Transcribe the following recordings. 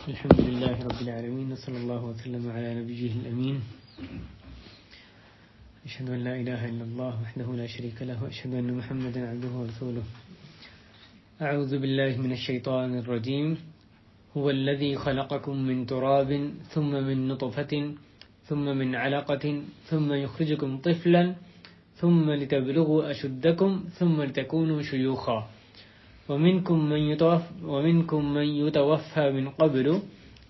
الحمد لله رب العالمين وصلى الله وسلم على نبيه الأمين أشهد أن لا إله إلا الله وحده لا شريك له وأشهد أن محمدا عبده ورسوله أعوذ بالله من الشيطان الرجيم هو الذي خلقكم من تراب ثم من نطفة ثم من علقة ثم يخرجكم طفلا ثم لتبلغوا أشدكم ثم لتكونوا شيوخا ومنكم من يتوفى من قبل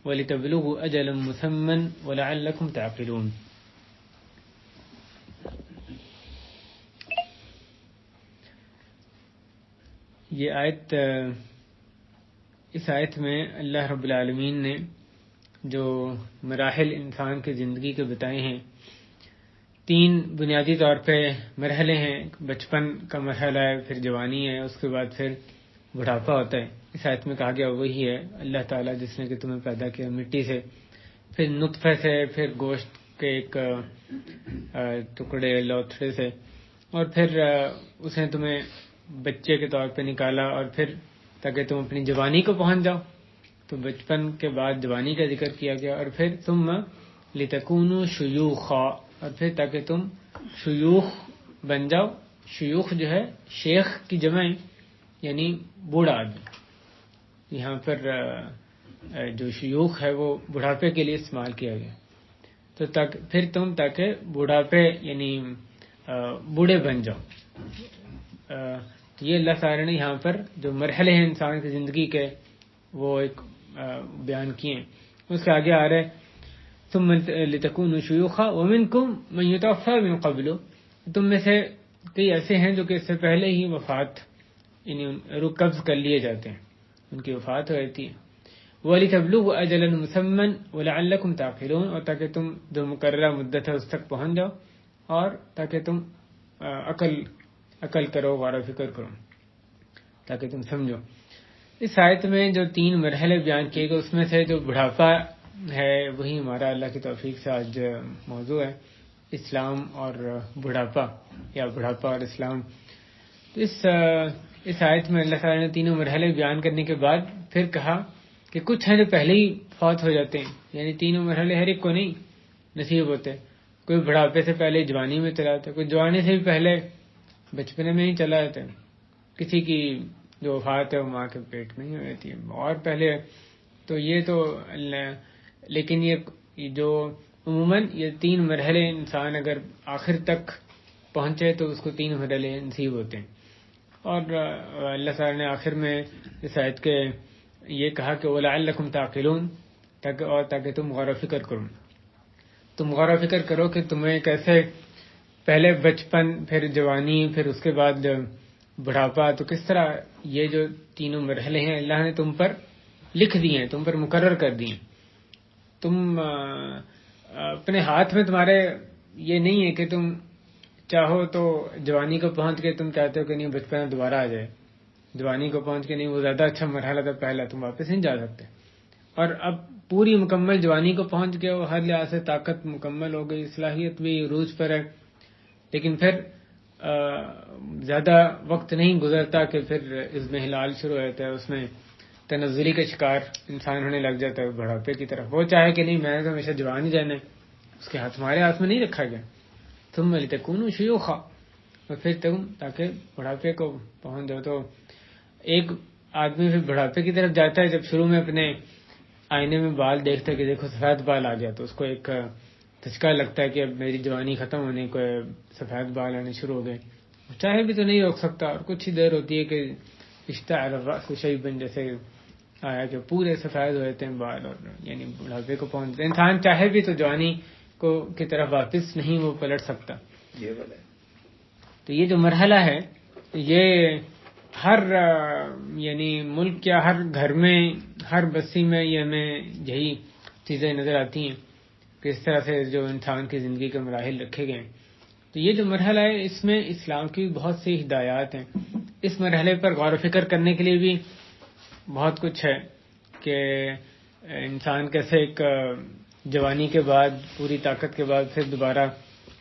ولتبلغوا أجلا مسمى ولعلكم تعقلون. یہ آیت، اس آیت میں اللہ رب العالمین نے جو مراحل انسان کی زندگی کے بتائے ہیں، تین بنیادی طور پہ مرحلے ہیں. بچپن کا مرحلہ ہے، پھر جوانی ہے، اس کے بعد پھر بڑھاپا ہوتا ہے. اس آیت میں کہا گیا وہی ہے اللہ تعالیٰ جس نے کہ تمہیں پیدا کیا مٹی سے، پھر نطفے سے، پھر گوشت کے ایک ٹکڑے لوتھڑے سے، اور پھر اس نے تمہیں بچے کے طور پہ نکالا، اور پھر تاکہ تم اپنی جوانی کو پہنچ جاؤ. تو بچپن کے بعد جوانی کا ذکر کیا گیا، اور پھر ثم لتکونوا شیوخا، اور پھر تاکہ تم شیوخ بن جاؤ. شیوخ جو ہے شیخ کی جمع یعنی بوڑھا آدمی. یہاں پر جو شیوخ ہے وہ بڑھاپے کے لیے استعمال کیا گیا. تو پھر تم تاکہ بڑھاپے یعنی بوڑھے بن جاؤ. یہ اللہ تعالی نے یہاں پر جو مرحلے ہیں انسان کی زندگی کے وہ ایک بیان کیے ہیں. اس کے آگے آ رہے ثم لتکونوا شیوخا ومنکم من یتوفی من قبل، تم میں سے کئی ایسے ہیں جو کہ اس سے پہلے ہی وفات یعنی روح قبض کر لیے جاتے ہیں، ان کی وفات ہو جاتی ہے. وَلِتَبْلُغُوا أَجَلًا مُّسَمًّى وَلَعَلَّكُمْ تَعْقِلُونَ، اور تاکہ تم جو مقررہ مدت ہے اس تک پہنچ جاؤ، اور تاکہ تم عقل کرو، غور و فکر کرو، تاکہ تم سمجھو. اس آیت میں جو تین مرحلے بیان کیے گئے اس میں سے جو بڑھاپا ہے وہی ہمارا اللہ کی توفیق سے آج موضوع ہے، اسلام اور بڑھاپا، یا بڑھاپا اور اسلام. اس آیت میں اللہ تعالیٰ نے تینوں مرحلے بیان کرنے کے بعد پھر کہا کہ کچھ ہیں جو پہلے ہی فوت ہو جاتے ہیں، یعنی تینوں مرحلے ہر ایک کو نہیں نصیب ہوتے. کوئی بڑھاپے سے پہلے جوانی میں چلا جاتا ہے، کوئی جوانی سے بھی پہلے بچپنے میں ہی چلا جاتا ہے. کسی کی جو وفات ہے وہ ماں کے پیٹ میں ہی ہو جاتی ہے اور پہلے. تو یہ تو لیکن یہ جو عموماً یہ تین مرحلے انسان اگر آخر تک پہنچے تو اس کو تین مرحلے نصیب ہوتے ہیں. اور اللہ تعالیٰ نے آخر میں اس آیت کے یہ کہا کہ وَلَعَلَّكُمْ تَعْقِلُونَ، تاکہ تم غور و فکر کرو. تم غور و فکر کرو کہ تمہیں کیسے پہلے بچپن، پھر جوانی، پھر اس کے بعد بڑھاپا، تو کس طرح یہ جو تینوں مرحلے ہیں اللہ نے تم پر لکھ دیے ہیں، تم پر مقرر کر دیے ہیں. تم اپنے ہاتھ میں تمہارے یہ نہیں ہے کہ تم چاہو تو جوانی کو پہنچ کے تم چاہتے ہو کہ نہیں بچپن دوبارہ آ جائے. جوانی کو پہنچ کے نہیں، وہ زیادہ اچھا مرحلہ تھا پہلا، تم واپس نہیں جا سکتے. اور اب پوری مکمل جوانی کو پہنچ گئے، وہ ہر لحاظ سے طاقت مکمل ہو گئی، صلاحیت بھی عروج پر ہے، لیکن پھر زیادہ وقت نہیں گزرتا کہ پھر اس میں ہلال شروع ہو جاتا ہے، اس میں تنزلی کا شکار انسان ہونے لگ جاتا ہے بڑھاپے کی طرف. وہ چاہے کہ نہیں میں نے تو ہمیشہ جوان ہی رہنا ہے، اس کے ہاتھ ہمارے ہاتھ میں نہیں رکھا گیا. ثم لتکونوا شیوخا، اور پھر تم تاکہ بڑھاپے کو پہنچ جاؤ. تو ایک آدمی پھر بڑھاپے کی طرف جاتا ہے جب شروع میں اپنے آئینے میں بال دیکھتا ہے کہ دیکھو سفید بال آ گیا، تو اس کو ایک دھچکا لگتا ہے کہ اب میری جوانی ختم ہونے کو، سفید بال آنے شروع ہو گئے. چاہے بھی تو نہیں روک سکتا، اور کچھ ہی دیر ہوتی ہے کہ اشتعل الرأس شیبا، جیسے آیا کہ پورے سفید ہو جاتے ہیں بال، اور یعنی بڑھاپے کو پہنچتے. انسان چاہے بھی تو جوانی کو کی طرف واپس نہیں وہ پلٹ سکتا. تو یہ جو مرحلہ ہے یہ ہر یعنی ملک یا ہر گھر میں، ہر بستی میں یہ ہمیں یہی چیزیں نظر آتی ہیں کہ اس طرح سے جو انسان کی زندگی کے مراحل رکھے گئے ہیں. تو یہ جو مرحلہ ہے اس میں اسلام کی بہت سی ہدایات ہیں. اس مرحلے پر غور و فکر کرنے کے لیے بھی بہت کچھ ہے کہ انسان کیسے ایک جوانی کے بعد، پوری طاقت کے بعد پھر دوبارہ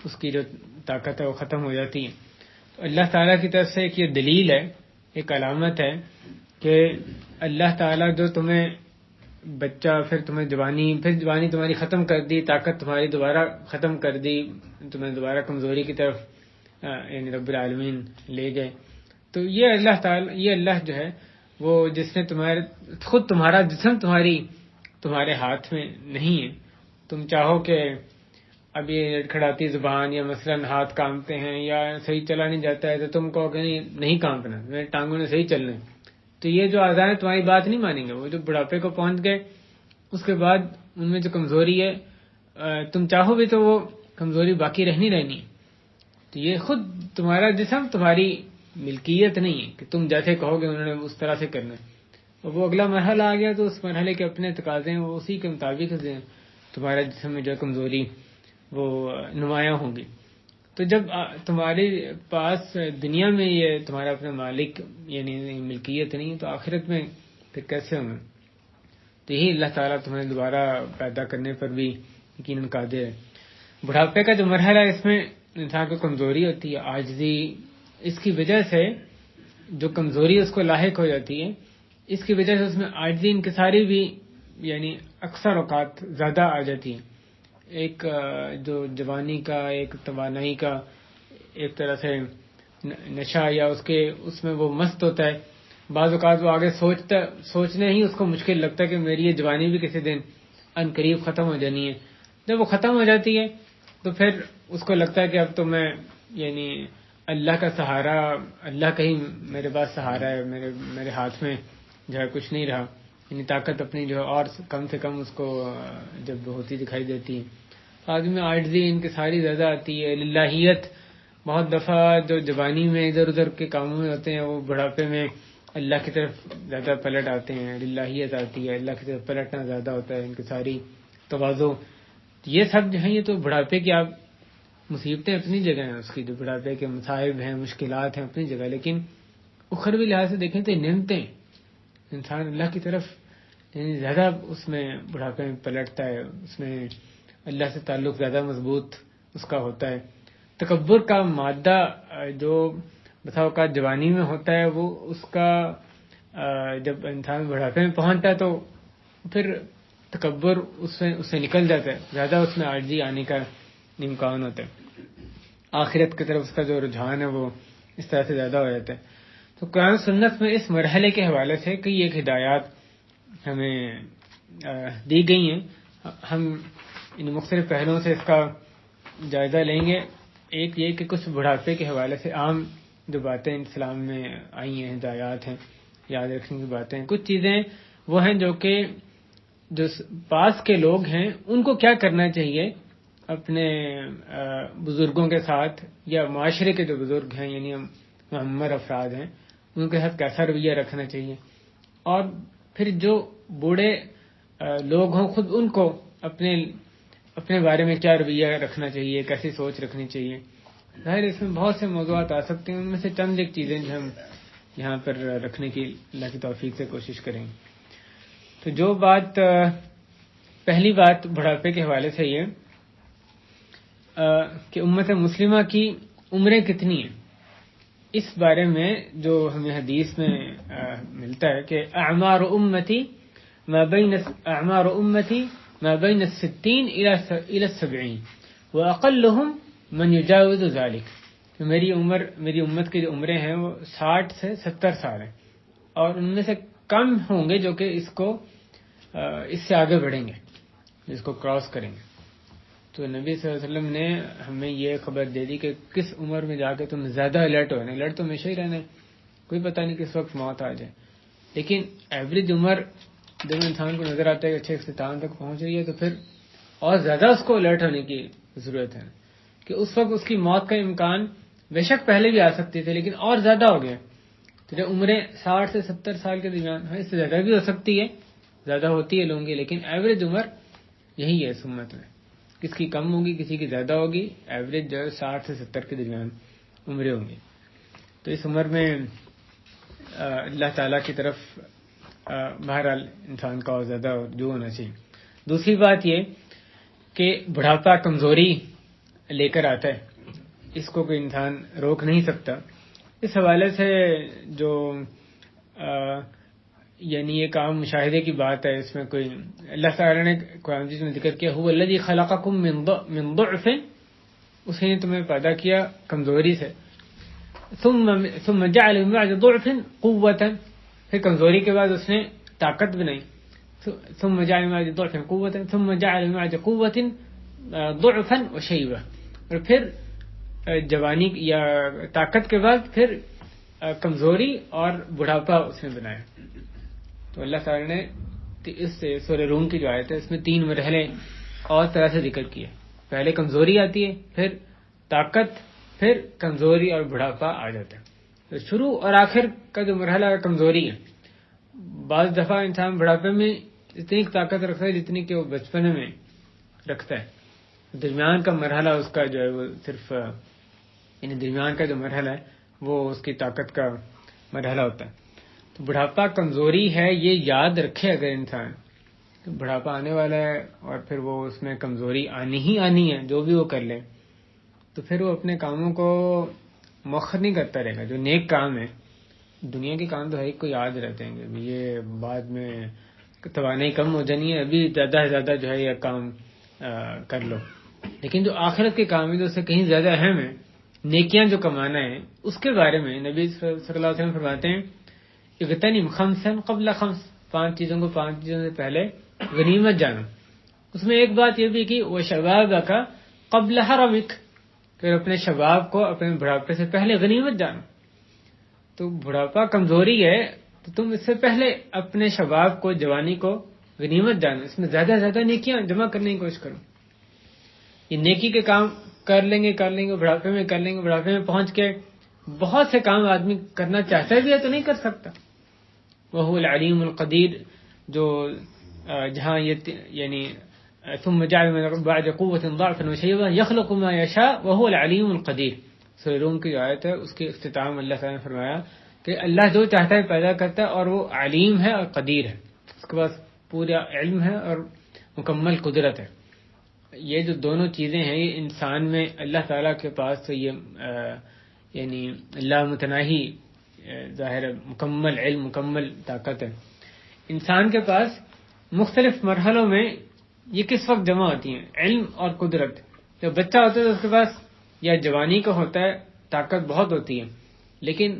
اس کی جو طاقت ہے وہ ختم ہو جاتی ہے. تو اللہ تعالیٰ کی طرف سے ایک یہ دلیل ہے، ایک علامت ہے کہ اللہ تعالیٰ جو تمہیں بچہ، پھر جوانی تمہاری ختم کر دی، طاقت تمہاری دوبارہ ختم کر دی، تمہیں دوبارہ کمزوری کی طرف یعنی رب العالمین لے گئے. تو یہ اللہ جو ہے وہ جس نے خود تمہارا جسم تمہارے ہاتھ میں نہیں ہے. تم چاہو کہ اب یہ لڑکھڑاتی زبان یا مثلا ہاتھ کانپتے ہیں یا صحیح چلا نہیں جاتا ہے تو تم کہو کہ نہیں کانپنا، میرے ٹانگوں نے صحیح چلنا ہے. تو یہ جو اعضاء ہیں تمہاری بات نہیں مانیں گے. وہ جو بڑھاپے کو پہنچ گئے اس کے بعد ان میں جو کمزوری ہے تم چاہو بھی تو وہ کمزوری باقی رہنی. تو یہ خود تمہارا جسم تمہاری ملکیت نہیں ہے کہ تم جیسے کہو گے انہوں نے اس طرح سے کرنا ہے. اور وہ اگلا مرحلہ آ گیا تو اس مرحلے کے اپنے تقاضے ہیں، وہ اسی کے مطابق تمہارے جسم میں جو کمزوری وہ نمایاں ہوں گی. تو جب تمہارے پاس دنیا میں یہ تمہارا اپنا مالک یعنی ملکیت نہیں تو آخرت میں پھر کیسے ہوں گے؟ تو یہی اللہ تعالیٰ تمہیں دوبارہ پیدا کرنے پر بھی یقیناً قادر ہے. بڑھاپے کا جو مرحلہ ہے اس میں انسان کو کمزوری ہوتی ہے، عاجزی. اس کی وجہ سے جو کمزوری اس کو لاحق ہو جاتی ہے، اس کی وجہ سے اس میں عاجزی انکساری بھی یعنی اکثر اوقات زیادہ آ جاتی ہے. ایک جو جوانی کا ایک توانائی کا ایک طرح سے نشہ یا اس میں وہ مست ہوتا ہے. بعض اوقات وہ آگے سوچنے ہی اس کو مشکل لگتا ہے کہ میری یہ جوانی بھی کسی دن ان قریب ختم ہو جانی ہے. جب وہ ختم ہو جاتی ہے تو پھر اس کو لگتا ہے کہ اب تو میں یعنی اللہ کا سہارا، اللہ کا ہی میرے پاس سہارا ہے، میرے ہاتھ میں جو ہے کچھ نہیں رہا. یعنی طاقت اپنی جو ہے اور کم سے کم اس کو جب ہوتی دکھائی دیتی ہے. آدمی میں عاجزی انکساری زیادہ آتی ہے. للہیت بہت دفعہ جو جوانی میں ادھر ادھر کے کاموں میں ہوتے ہیں وہ بڑھاپے میں اللہ کی طرف زیادہ پلٹ آتے ہیں. للہیت آتی ہے، اللہ کی طرف پلٹنا زیادہ ہوتا ہے، انکساری، تواضع. یہ سب جو ہیں یہ تو بڑھاپے کی آپ مصیبتیں اپنی جگہ ہیں، اس کی جو بڑھاپے کے مصائب ہیں، مشکلات ہیں اپنی جگہ. لیکن اخروی لحاظ سے دیکھیں تو نعمتیں، انسان اللہ کی طرف یعنی زیادہ اس میں بڑھاپے میں پلٹتا ہے، اس میں اللہ سے تعلق زیادہ مضبوط اس کا ہوتا ہے. تکبر کا مادہ جو بسا اوقات جوانی میں ہوتا ہے وہ اس کا جب انسان بڑھاپے میں پہنچتا ہے تو پھر تکبر اس سے نکل جاتا ہے، زیادہ اس میں عاجزی آنے کا امکان ہوتا ہے. آخرت کی طرف اس کا جو رجحان ہے وہ اس طرح سے زیادہ ہو جاتا ہے. تو قرآن سنت میں اس مرحلے کے حوالے سے کئی ایک ہدایات ہمیں دی گئی ہیں. ہم ان مختلف پہلوؤں سے اس کا جائزہ لیں گے. ایک یہ کہ کچھ بڑھاپے کے حوالے سے عام جو باتیں اسلام میں آئی ہیں، ہدایات ہیں، یاد رکھنے کی باتیں. کچھ چیزیں وہ ہیں جو کہ جو پاس کے لوگ ہیں ان کو کیا کرنا چاہیے اپنے بزرگوں کے ساتھ، یا معاشرے کے جو بزرگ ہیں یعنی معمر افراد ہیں ان کے ساتھ کیسا رویہ رکھنا چاہیے. اور پھر جو بوڑھے لوگ ہوں خود ان کو اپنے بارے میں کیا رویہ رکھنا چاہیے، کیسی سوچ رکھنی چاہیے. ظاہر اس میں بہت سے موضوعات آ سکتے ہیں، ان میں سے چند ایک چیزیں جو ہم یہاں پر رکھنے کی اللہ کی توفیق سے کوشش کریں. تو جو پہلی بات بڑھاپے کے حوالے سے یہ کہ امت مسلمہ کی عمریں کتنی ہیں، اس بارے میں جو ہمیں حدیث میں ملتا ہے کہ اعمار امتی ما بین 60 الى 70 واقلهم من يجاوز ذلك. میری امت کی جو عمریں ہیں وہ 60 سے 70 سال ہیں، اور ان میں سے کم ہوں گے جو کہ اس سے آگے بڑھیں گے، اس کو کراس کریں گے. تو نبی صلی اللہ علیہ وسلم نے ہمیں یہ خبر دے دی کہ کس عمر میں جا کے تم زیادہ الرٹ ہونا. الرٹ تو ہمیشہ ہی رہنا ہے، کوئی پتہ نہیں کس وقت موت آ جائے. لیکن ایوریج عمر جب انسان کو نظر آتا ہے کہ اچھے اختتام تک پہنچ رہی ہے تو پھر اور زیادہ اس کو الرٹ ہونے کی ضرورت ہے کہ اس وقت اس کی موت کا امکان بے شک پہلے بھی آ سکتی تھی لیکن اور زیادہ ہو گیا. تو جب عمریں 60 سے 70 سال کے درمیان اس سے زیادہ بھی ہو سکتی ہے، زیادہ ہوتی ہے لوگوں کی، لیکن ایوریج عمر یہی ہے اس امت میں. کس کی کم ہوگی، کسی کی زیادہ ہوگی، ایوریج جو ہے 60 سے 70 کے درمیان عمریں ہوں گی. تو اس عمر میں اللہ تعالیٰ کی طرف بہرحال انسان کا اور زیادہ رجوع ہونا چاہیے. دوسری بات یہ کہ بڑھاپا کمزوری لے کر آتا ہے، اس کو کوئی انسان روک نہیں سکتا. اس حوالے سے جو یعنی ایک عام مشاہدے کی بات ہے، اس میں کوئی اللہ تعالیٰ نے قرآن مجید میں ذکر کیا هو الذی خلقکم من ضعف، اس نے تمہیں پیدا کیا کمزوری سے، ثم جعل من بعد ضعف قوة، پھر کمزوری کے بعد اس نے طاقت بنائی، ثم جعل من بعد ضعف قوة ثم جعل من بعد قوة ضعفا وشیبہ، اور پھر جوانی یا طاقت کے بعد پھر کمزوری اور بڑھاپا اس نے بنایا۔ تو اللہ تعالی نے اس سورہ روم کی جو آیت ہے اس میں 3 مرحلے اور طرح سے ذکر کیے، پہلے کمزوری آتی ہے، پھر طاقت، پھر کمزوری اور بڑھاپا آ جاتا ہے۔ تو شروع اور آخر کا جو مرحلہ کمزوری ہے، بعض دفعہ انسان بڑھاپے میں اتنی طاقت رکھتا ہے جتنی کہ وہ بچپن میں رکھتا ہے، درمیان کا مرحلہ اس کا جو ہے وہ صرف یعنی درمیان کا جو مرحلہ ہے وہ اس کی طاقت کا مرحلہ ہوتا ہے۔ تو بڑھاپا کمزوری ہے، یہ یاد رکھے اگر انسان کہ بڑھاپا آنے والا ہے اور پھر وہ اس میں کمزوری آنی ہی آنی ہے، جو بھی وہ کر لے تو پھر وہ اپنے کاموں کو مؤخر نہیں کرتا رہے گا۔ جو نیک کام ہے، دنیا کے کام تو ہر ایک کو یاد رہتے ہیں کہ یہ بعد میں توانائی کم ہو جانی ہے، ابھی زیادہ سے زیادہ جو ہے یہ کام کر لو، لیکن جو آخرت کے کام ہے جو اس سے کہیں زیادہ اہم ہے، نیکیاں جو کمانا ہے، اس کے بارے میں نبی صلی اللہ علیہ وسلم فرماتے ہیں اغتنم خمسا قبل خمس، 5 چیزوں کو 5 چیزوں سے پہلے غنیمت جانو۔ اس میں ایک بات یہ بھی کہ وہ شبابک قبل حرمک، کہ اپنے شباب کو اپنے بڑھاپے سے پہلے غنیمت جانو۔ تو بڑھاپا کمزوری ہے تو تم اس سے پہلے اپنے شباب کو، جوانی کو غنیمت جانو، اس میں زیادہ سے زیادہ نیکیاں جمع کرنے کی کوشش کرو۔ یہ نیکی کے کام کر لیں گے بڑھاپے میں کر لیں گے، بڑھاپے میں پہنچ کے بہت سے کام آدمی کرنا چاہتا بھی ہے تو نہیں کر سکتا۔ وہو العلیم القدیر، جو جہاں یہ یعنی ثم جعل من بعد قوة ضعفا وشیبہ یخلق ما یشاء وہو العلیم القدیر، سورہ روم کی جو آیت ہے اس کے اختتام اللہ تعالیٰ نے فرمایا کہ اللہ جو چاہتا ہے پیدا کرتا ہے اور وہ علیم ہے اور قدیر ہے، اس کے پاس پورا علم ہے اور مکمل قدرت ہے۔ یہ جو دونوں چیزیں ہیں یہ انسان میں اللہ تعالیٰ کے پاس تو یہ یعنی اللہ متناہی ظاہر مکمل علم، مکمل طاقت ہے۔ انسان کے پاس مختلف مرحلوں میں یہ کس وقت جمع ہوتی ہیں، علم اور قدرت۔ جب بچہ ہوتا ہے تو اس کے پاس یا جوانی کا ہوتا ہے طاقت بہت ہوتی ہے، لیکن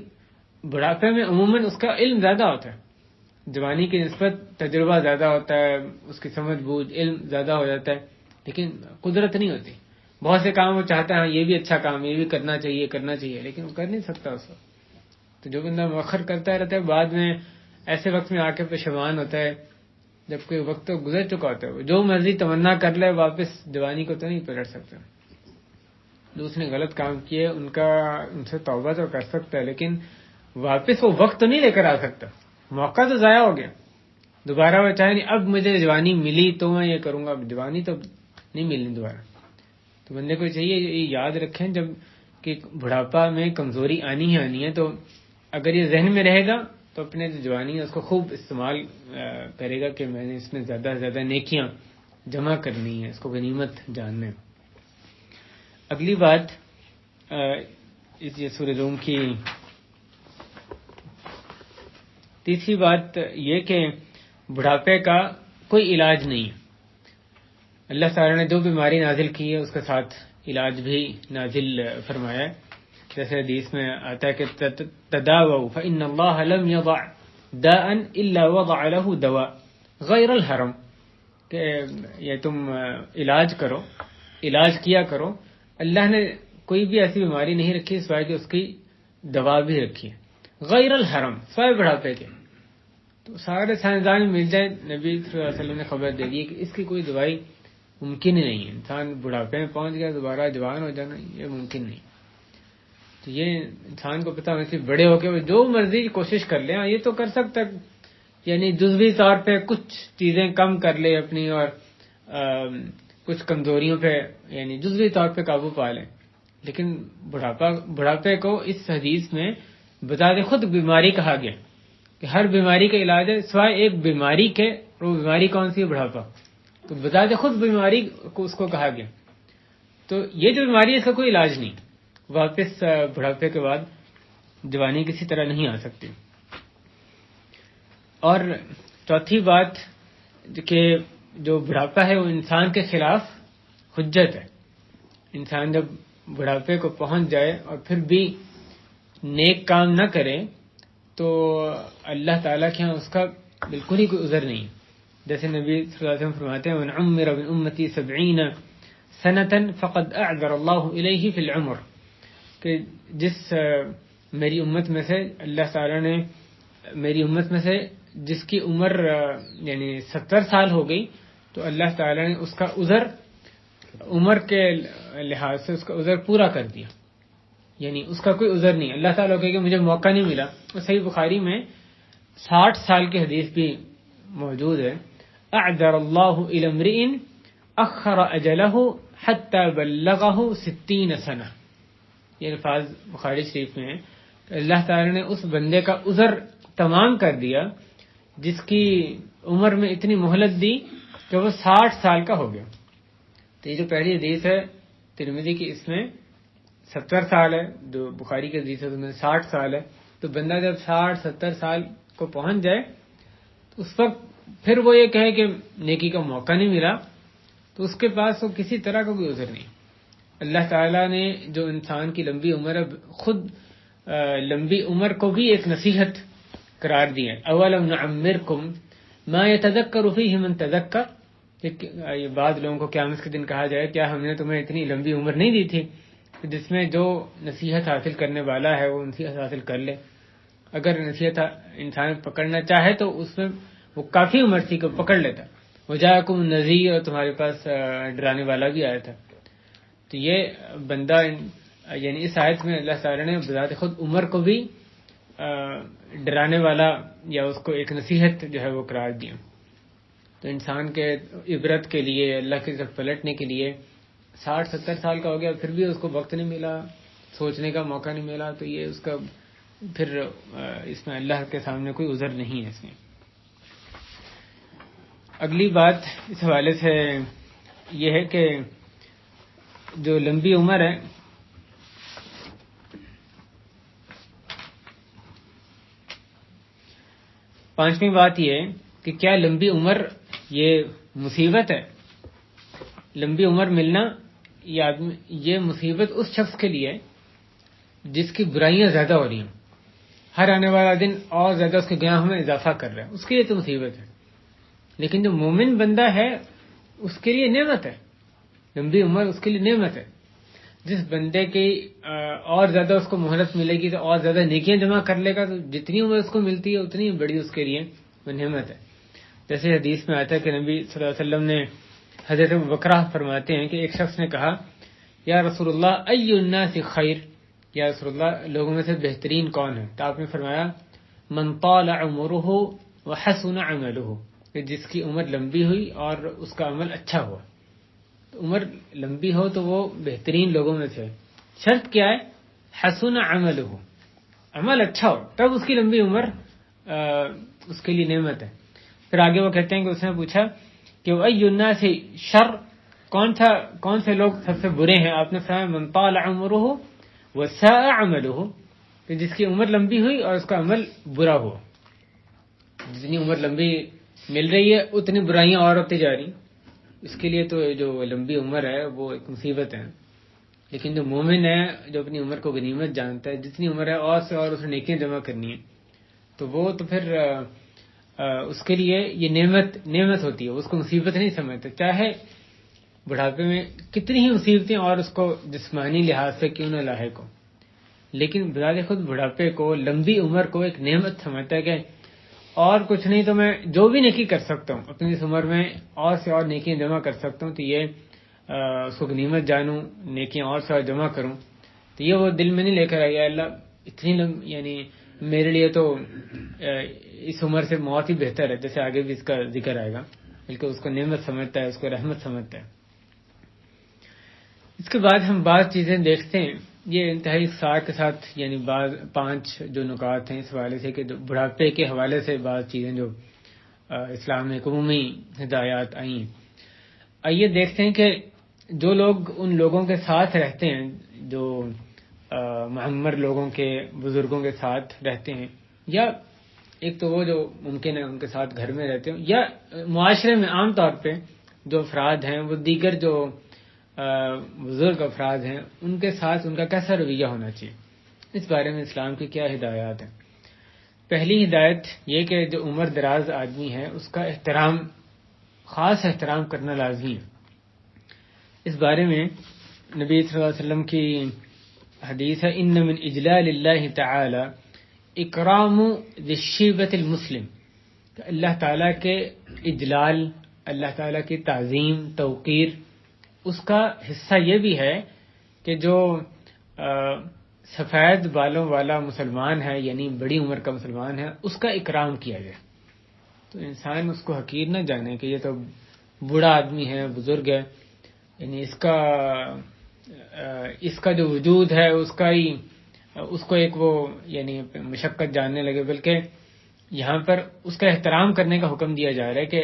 بڑھاپے میں عموماً اس کا علم زیادہ ہوتا ہے، جوانی کی نسبت تجربہ زیادہ ہوتا ہے، اس کی سمجھ بوجھ علم زیادہ ہو جاتا ہے، لیکن قدرت نہیں ہوتی۔ بہت سے کام وہ چاہتا ہے، یہ بھی اچھا کام، یہ بھی کرنا چاہیے، لیکن وہ کر نہیں سکتا اس وقت۔ تو جو بندہ مؤخر کرتا رہتا ہے بعد میں ایسے وقت میں آ کے پشیمان ہوتا ہے جبکہ وقت تو گزر چکا ہوتا ہے۔ جو مرضی تمنا کر لے واپس جوانی کو تو نہیں پلٹ سکتا۔ جو اس نے غلط کام کیے ان سے توبہ تو کر سکتا ہے، لیکن واپس وہ وقت تو نہیں لے کر آ سکتا، موقع تو ضائع ہو گیا۔ دوبارہ وہ چاہے نہیں اب مجھے جوانی ملی تو میں یہ کروں گا، اب جوانی تو نہیں ملنی دوبارہ۔ تو بندے کو چاہیے یہ یاد رکھیں جب کہ بڑھاپا میں کمزوری آنی ہے تو اگر یہ ذہن میں رہے گا تو اپنے جو جوانی ہے اس کو خوب استعمال کرے گا کہ میں نے اس میں زیادہ سے زیادہ نیکیاں جمع کرنی ہے، اس کو غنیمت جاننا ہے۔ اگلی بات یہ سورہ روم کی تیسری بات یہ کہ بڑھاپے کا کوئی علاج نہیں ہے۔ اللہ تعالیٰ نے جو بیماری نازل کی ہے اس کے ساتھ علاج بھی نازل فرمایا ہے، جیسے حدیث میں آتا ہے کہ تداووا فإن اللہ لم يضع داء الا وضع له دواء غیر الحرم، کہ یہ تم علاج کیا کرو، اللہ نے کوئی بھی ایسی بیماری نہیں رکھی سوائے کہ اس کی دوا بھی رکھی ہے، غیر الحرم، سوائے بڑھاپے کے۔ تو سارے سائنسدان مل جائیں، نبی صلی اللہ علیہ وسلم نے خبر دے دی کہ اس کی کوئی دوائی ممکن ہی نہیں ہے، انسان بڑھاپے میں پہنچ گیا دوبارہ جوان ہو جانا یہ ممکن نہیں۔ تو یہ انسان کو پتہ ہونا چاہیے، بڑے ہو کے جو مرضی کوشش کر لیں، یہ تو کر سکتا ہے، یعنی جزوی طور پہ کچھ چیزیں کم کر لے اپنی اور کچھ کمزوریوں پہ یعنی جزوی طور پہ قابو پا لیں، لیکن بڑھاپے کو اس حدیث میں بذات خود بیماری کہا گیا کہ ہر بیماری کا علاج ہے سوائے ایک بیماری کے، اور وہ بیماری کون سی ہے؟ بڑھاپا۔ تو بذات خود بیماری کو اس کو کہا گیا، تو یہ جو بیماری ہے اس کا کوئی علاج نہیں، واپس بڑھاپے کے بعد جوانی کسی طرح نہیں آ سکتی۔ اور چوتھی بات کہ جو بڑھاپا ہے وہ انسان کے خلاف حجت ہے. انسان جب بڑھاپے کو پہنچ جائے اور پھر بھی نیک کام نہ کرے تو اللہ تعالیٰ کے ہاں اس کا بالکل ہی کوئی عذر نہیں. جیسے نبی صلی اللہ علیہ وسلم فرماتے ہیں من عمر من امتی 70 سنة فقد اعذر اللہ الیہ فی العمر، کہ جس میری امت میں سے اللہ تعالیٰ نے میری امت میں سے جس کی عمر یعنی 70 سال ہو گئی تو اللہ تعالیٰ نے اس کا عذر عمر کے لحاظ سے اس کا عذر پورا کر دیا. یعنی اس کا کوئی عذر نہیں. اللہ تعالیٰ کہے کہ مجھے موقع نہیں ملا. اور صحیح بخاری میں 60 سال کی حدیث بھی موجود ہے، اعذر اللہ الی امرئ اخر اجلہ حتی بلغہ 60 سنہ. یہ الفاظ بخاری شریف میں ہیں کہ اللہ تعالیٰ نے اس بندے کا عذر تمام کر دیا جس کی عمر میں اتنی مہلت دی کہ وہ 60 سال کا ہو گیا. تو یہ جو پہلی حدیث ہے ترمذی کی، اس میں 70 سال ہے، جو بخاری کی حدیث ہے اس میں 60 سال ہے. تو بندہ جب 60-70 سال کو پہنچ جائے تو اس وقت پھر وہ یہ کہے کہ نیکی کا موقع نہیں ملا تو اس کے پاس تو کسی طرح کا کوئی عذر نہیں. اللہ تعالیٰ نے جو انسان کی لمبی عمر ہے خود لمبی عمر کو بھی ایک نصیحت قرار دی ہے. اولم نعمرکم ما یتذکر فیہ من تذکر، یہ بعض لوگوں کو قیامت کے دن کہا جائے کیا ہم نے تمہیں اتنی لمبی عمر نہیں دی تھی جس میں جو نصیحت حاصل کرنے والا ہے وہ نصیحت حاصل کر لے. اگر نصیحت انسان پکڑنا چاہے تو اس میں وہ کافی عمر تھی کہ پکڑ لیتا. وجاءکم نذیر، اور تمہارے پاس ڈرانے والا بھی آیا تھا. تو یہ بندہ یعنی اس آیت میں اللہ تعالیٰ نے بذات خود عمر کو بھی ڈرانے والا یا اس کو ایک نصیحت جو ہے وہ قرار دیا. تو انسان کے عبرت کے لیے، اللہ کی طرف پلٹنے کے لیے 60-70 سال کا ہو گیا پھر بھی اس کو وقت نہیں ملا، سوچنے کا موقع نہیں ملا، تو یہ اس کا پھر اس میں اللہ کے سامنے کوئی عذر نہیں ہے اس میں. اگلی بات اس حوالے سے یہ ہے کہ جو لمبی عمر ہے پانچویں بات یہ ہے کہ کیا لمبی عمر یہ مصیبت ہے؟ لمبی عمر ملنا یہ مصیبت اس شخص کے لیے جس کی برائیاں زیادہ ہو رہی ہیں، ہر آنے والا دن اور زیادہ اس کے گناہوں میں اضافہ کر رہا ہے، اس کے لیے تو مصیبت ہے. لیکن جو مومن بندہ ہے اس کے لیے نعمت ہے. لمبی عمر اس کے لیے نعمت ہے. جس بندے کی اور زیادہ اس کو مہلت ملے گی تو اور زیادہ نیکیاں جمع کر لے گا، تو جتنی عمر اس کو ملتی ہے اتنی بڑی اس کے لیے وہ نعمت ہے. جیسے حدیث میں آتا ہے کہ نبی صلی اللہ علیہ وسلم نے حضرت ابوبکر فرماتے ہیں کہ ایک شخص نے کہا یا رسول اللہ ای الناس خیر، یا رسول اللہ لوگوں میں سے بہترین کون ہے؟ تو آپ نے فرمایا من طال عمرہ وحسن عملہ، کہ جس کی عمر لمبی ہوئی اور اس کا عمل اچھا ہوا. عمر لمبی ہو تو وہ بہترین لوگوں میں سے. شرط کیا ہے؟ حسن عملہ، عمل اچھا ہو تب اس کی لمبی عمر اس کے لیے نعمت ہے. پھر آگے وہ کہتے ہیں کہ اس نے پوچھا کہ ای الناس شر، کون سے لوگ سب سے برے ہیں؟ آپ نے فرمایا من طال عمرہ وساء عملہ، کہ جس کی عمر لمبی ہوئی اور اس کا عمل برا ہوا. جتنی عمر لمبی مل رہی ہے اتنی برائیاں اور ہوتی جا رہی. اس کے لیے تو جو لمبی عمر ہے وہ ایک مصیبت ہے. لیکن جو مومن ہے جو اپنی عمر کو غنیمت جانتا ہے، جتنی عمر ہے اور سے اور اسے نیکیاں جمع کرنی ہے، تو وہ تو پھر اس کے لیے یہ نعمت ہوتی ہے، اس کو مصیبت نہیں سمجھتا. چاہے بڑھاپے میں کتنی ہی مصیبتیں اور اس کو جسمانی لحاظ سے کیوں نہ لاحق ہو، لیکن بذات خود بڑھاپے کو، لمبی عمر کو ایک نعمت سمجھتا ہے کہ اور کچھ نہیں تو میں جو بھی نیکی کر سکتا ہوں اپنی اس عمر میں اور سے اور نیکیاں جمع کر سکتا ہوں، تو یہ اس کو غنیمت جانوں، نیکیاں اور سے اور جمع کروں. تو یہ وہ دل میں نہیں لے کر آیا اللہ اتنی یعنی میرے لیے تو اس عمر سے موت ہی بہتر ہے، جیسے آگے بھی اس کا ذکر آئے گا، بلکہ اس کو نعمت سمجھتا ہے، اس کو رحمت سمجھتا ہے. اس کے بعد ہم بعض چیزیں دیکھتے ہیں، یہ انتہائی اختصار کے ساتھ یعنی بعض 5 جو نکات ہیں اس حوالے سے کہ بڑھاپے کے حوالے سے بعض چیزیں جو اسلام میں عمومی ہدایات آئی ہیں. آئیے دیکھتے ہیں کہ جو لوگ ان لوگوں کے ساتھ رہتے ہیں جو معمر لوگوں کے، بزرگوں کے ساتھ رہتے ہیں، یا ایک تو وہ جو ممکن ہے ان کے ساتھ گھر میں رہتے ہوں، یا معاشرے میں عام طور پہ جو افراد ہیں وہ دیگر جو بزرگ افراد ہیں ان کے ساتھ ان کا کیسا رویہ ہونا چاہیے، اس بارے میں اسلام کی کیا ہدایات ہیں۔ پہلی ہدایت یہ کہ جو عمر دراز آدمی ہے اس کا احترام، خاص احترام کرنا لازمی ہے۔ اس بارے میں نبی صلی اللہ علیہ وسلم کی حدیث ہے، ان من اجلال اللہ تعالی اکرام ذی الشیبۃ المسلم، کہ اللہ تعالیٰ کے اجلال، اللہ تعالیٰ کی تعظیم، توقیر، اس کا حصہ یہ بھی ہے کہ جو سفید بالوں والا مسلمان ہے، یعنی بڑی عمر کا مسلمان ہے، اس کا اکرام کیا جائے۔ تو انسان اس کو حقیر نہ جانے کہ یہ تو بوڑھا آدمی ہے، بزرگ ہے، یعنی اس کا جو وجود ہے اس کو ایک وہ یعنی مشقت جاننے لگے، بلکہ یہاں پر اس کا احترام کرنے کا حکم دیا جا رہا ہے کہ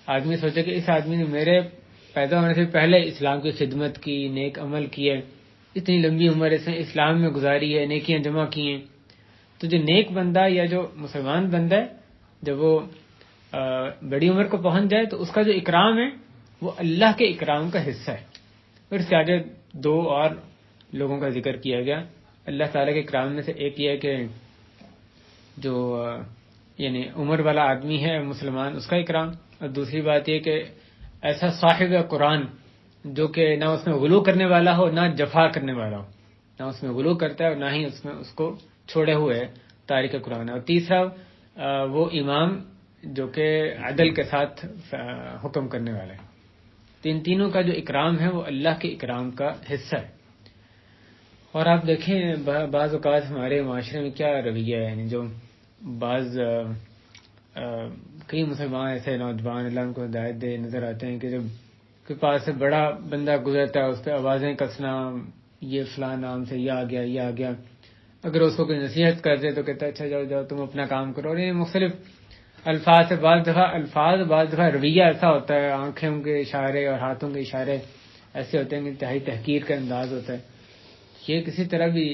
آدمی سوچے کہ اس آدمی نے میرے پیدا ہونے سے پہلے اسلام کی خدمت کی، نیک عمل کیے، اتنی لمبی عمر اس نے اسلام میں گزاری ہے، نیکیاں جمع کی ہیں۔ تو جو نیک بندہ یا جو مسلمان بندہ ہے، جب وہ بڑی عمر کو پہنچ جائے تو اس کا جو اکرام ہے وہ اللہ کے اکرام کا حصہ ہے۔ پھر اس کے آگے دو اور لوگوں کا ذکر کیا گیا۔ اللہ تعالیٰ کے اکرام میں سے ایک یہ ہے کہ جو یعنی عمر والا آدمی ہے مسلمان، اس کا اکرام، اور دوسری بات یہ کہ ایسا صاحب قرآن جو کہ نہ اس میں غلو کرنے والا ہو، نہ جفا کرنے والا ہو، نہ اس میں غلو کرتا ہے اور نہ ہی اس میں اس کو چھوڑے ہوئے تاریخ قرآن ہے۔ اور تیسرا وہ امام جو کہ عدل کے ساتھ حکم کرنے والا ہے۔ تینوں کا جو اکرام ہے وہ اللہ کے اکرام کا حصہ ہے۔ اور آپ دیکھیں بعض اوقات ہمارے معاشرے میں کیا رویہ ہے، یعنی جو بعض کئی مسلمان ایسے نوجوان اللہ ان کو ہدایت دے نظر آتے ہیں کہ جب کے پاس سے بڑا بندہ گزرتا ہے اس پہ آوازیں کسنا، یہ فلاں نام سے یہ آ گیا یہ آ گیا، اگر اس کو کوئی نصیحت کر دے تو کہتا ہے اچھا جاؤ جاؤ تم اپنا کام کرو۔ اور یہ مختلف الفاظ سے بعض دفعہ رویہ ایسا ہوتا ہے، آنکھوں کے اشارے اور ہاتھوں کے اشارے ایسے ہوتے ہیں کہ انتہائی تحقیر کا انداز ہوتا ہے۔ یہ کسی طرح بھی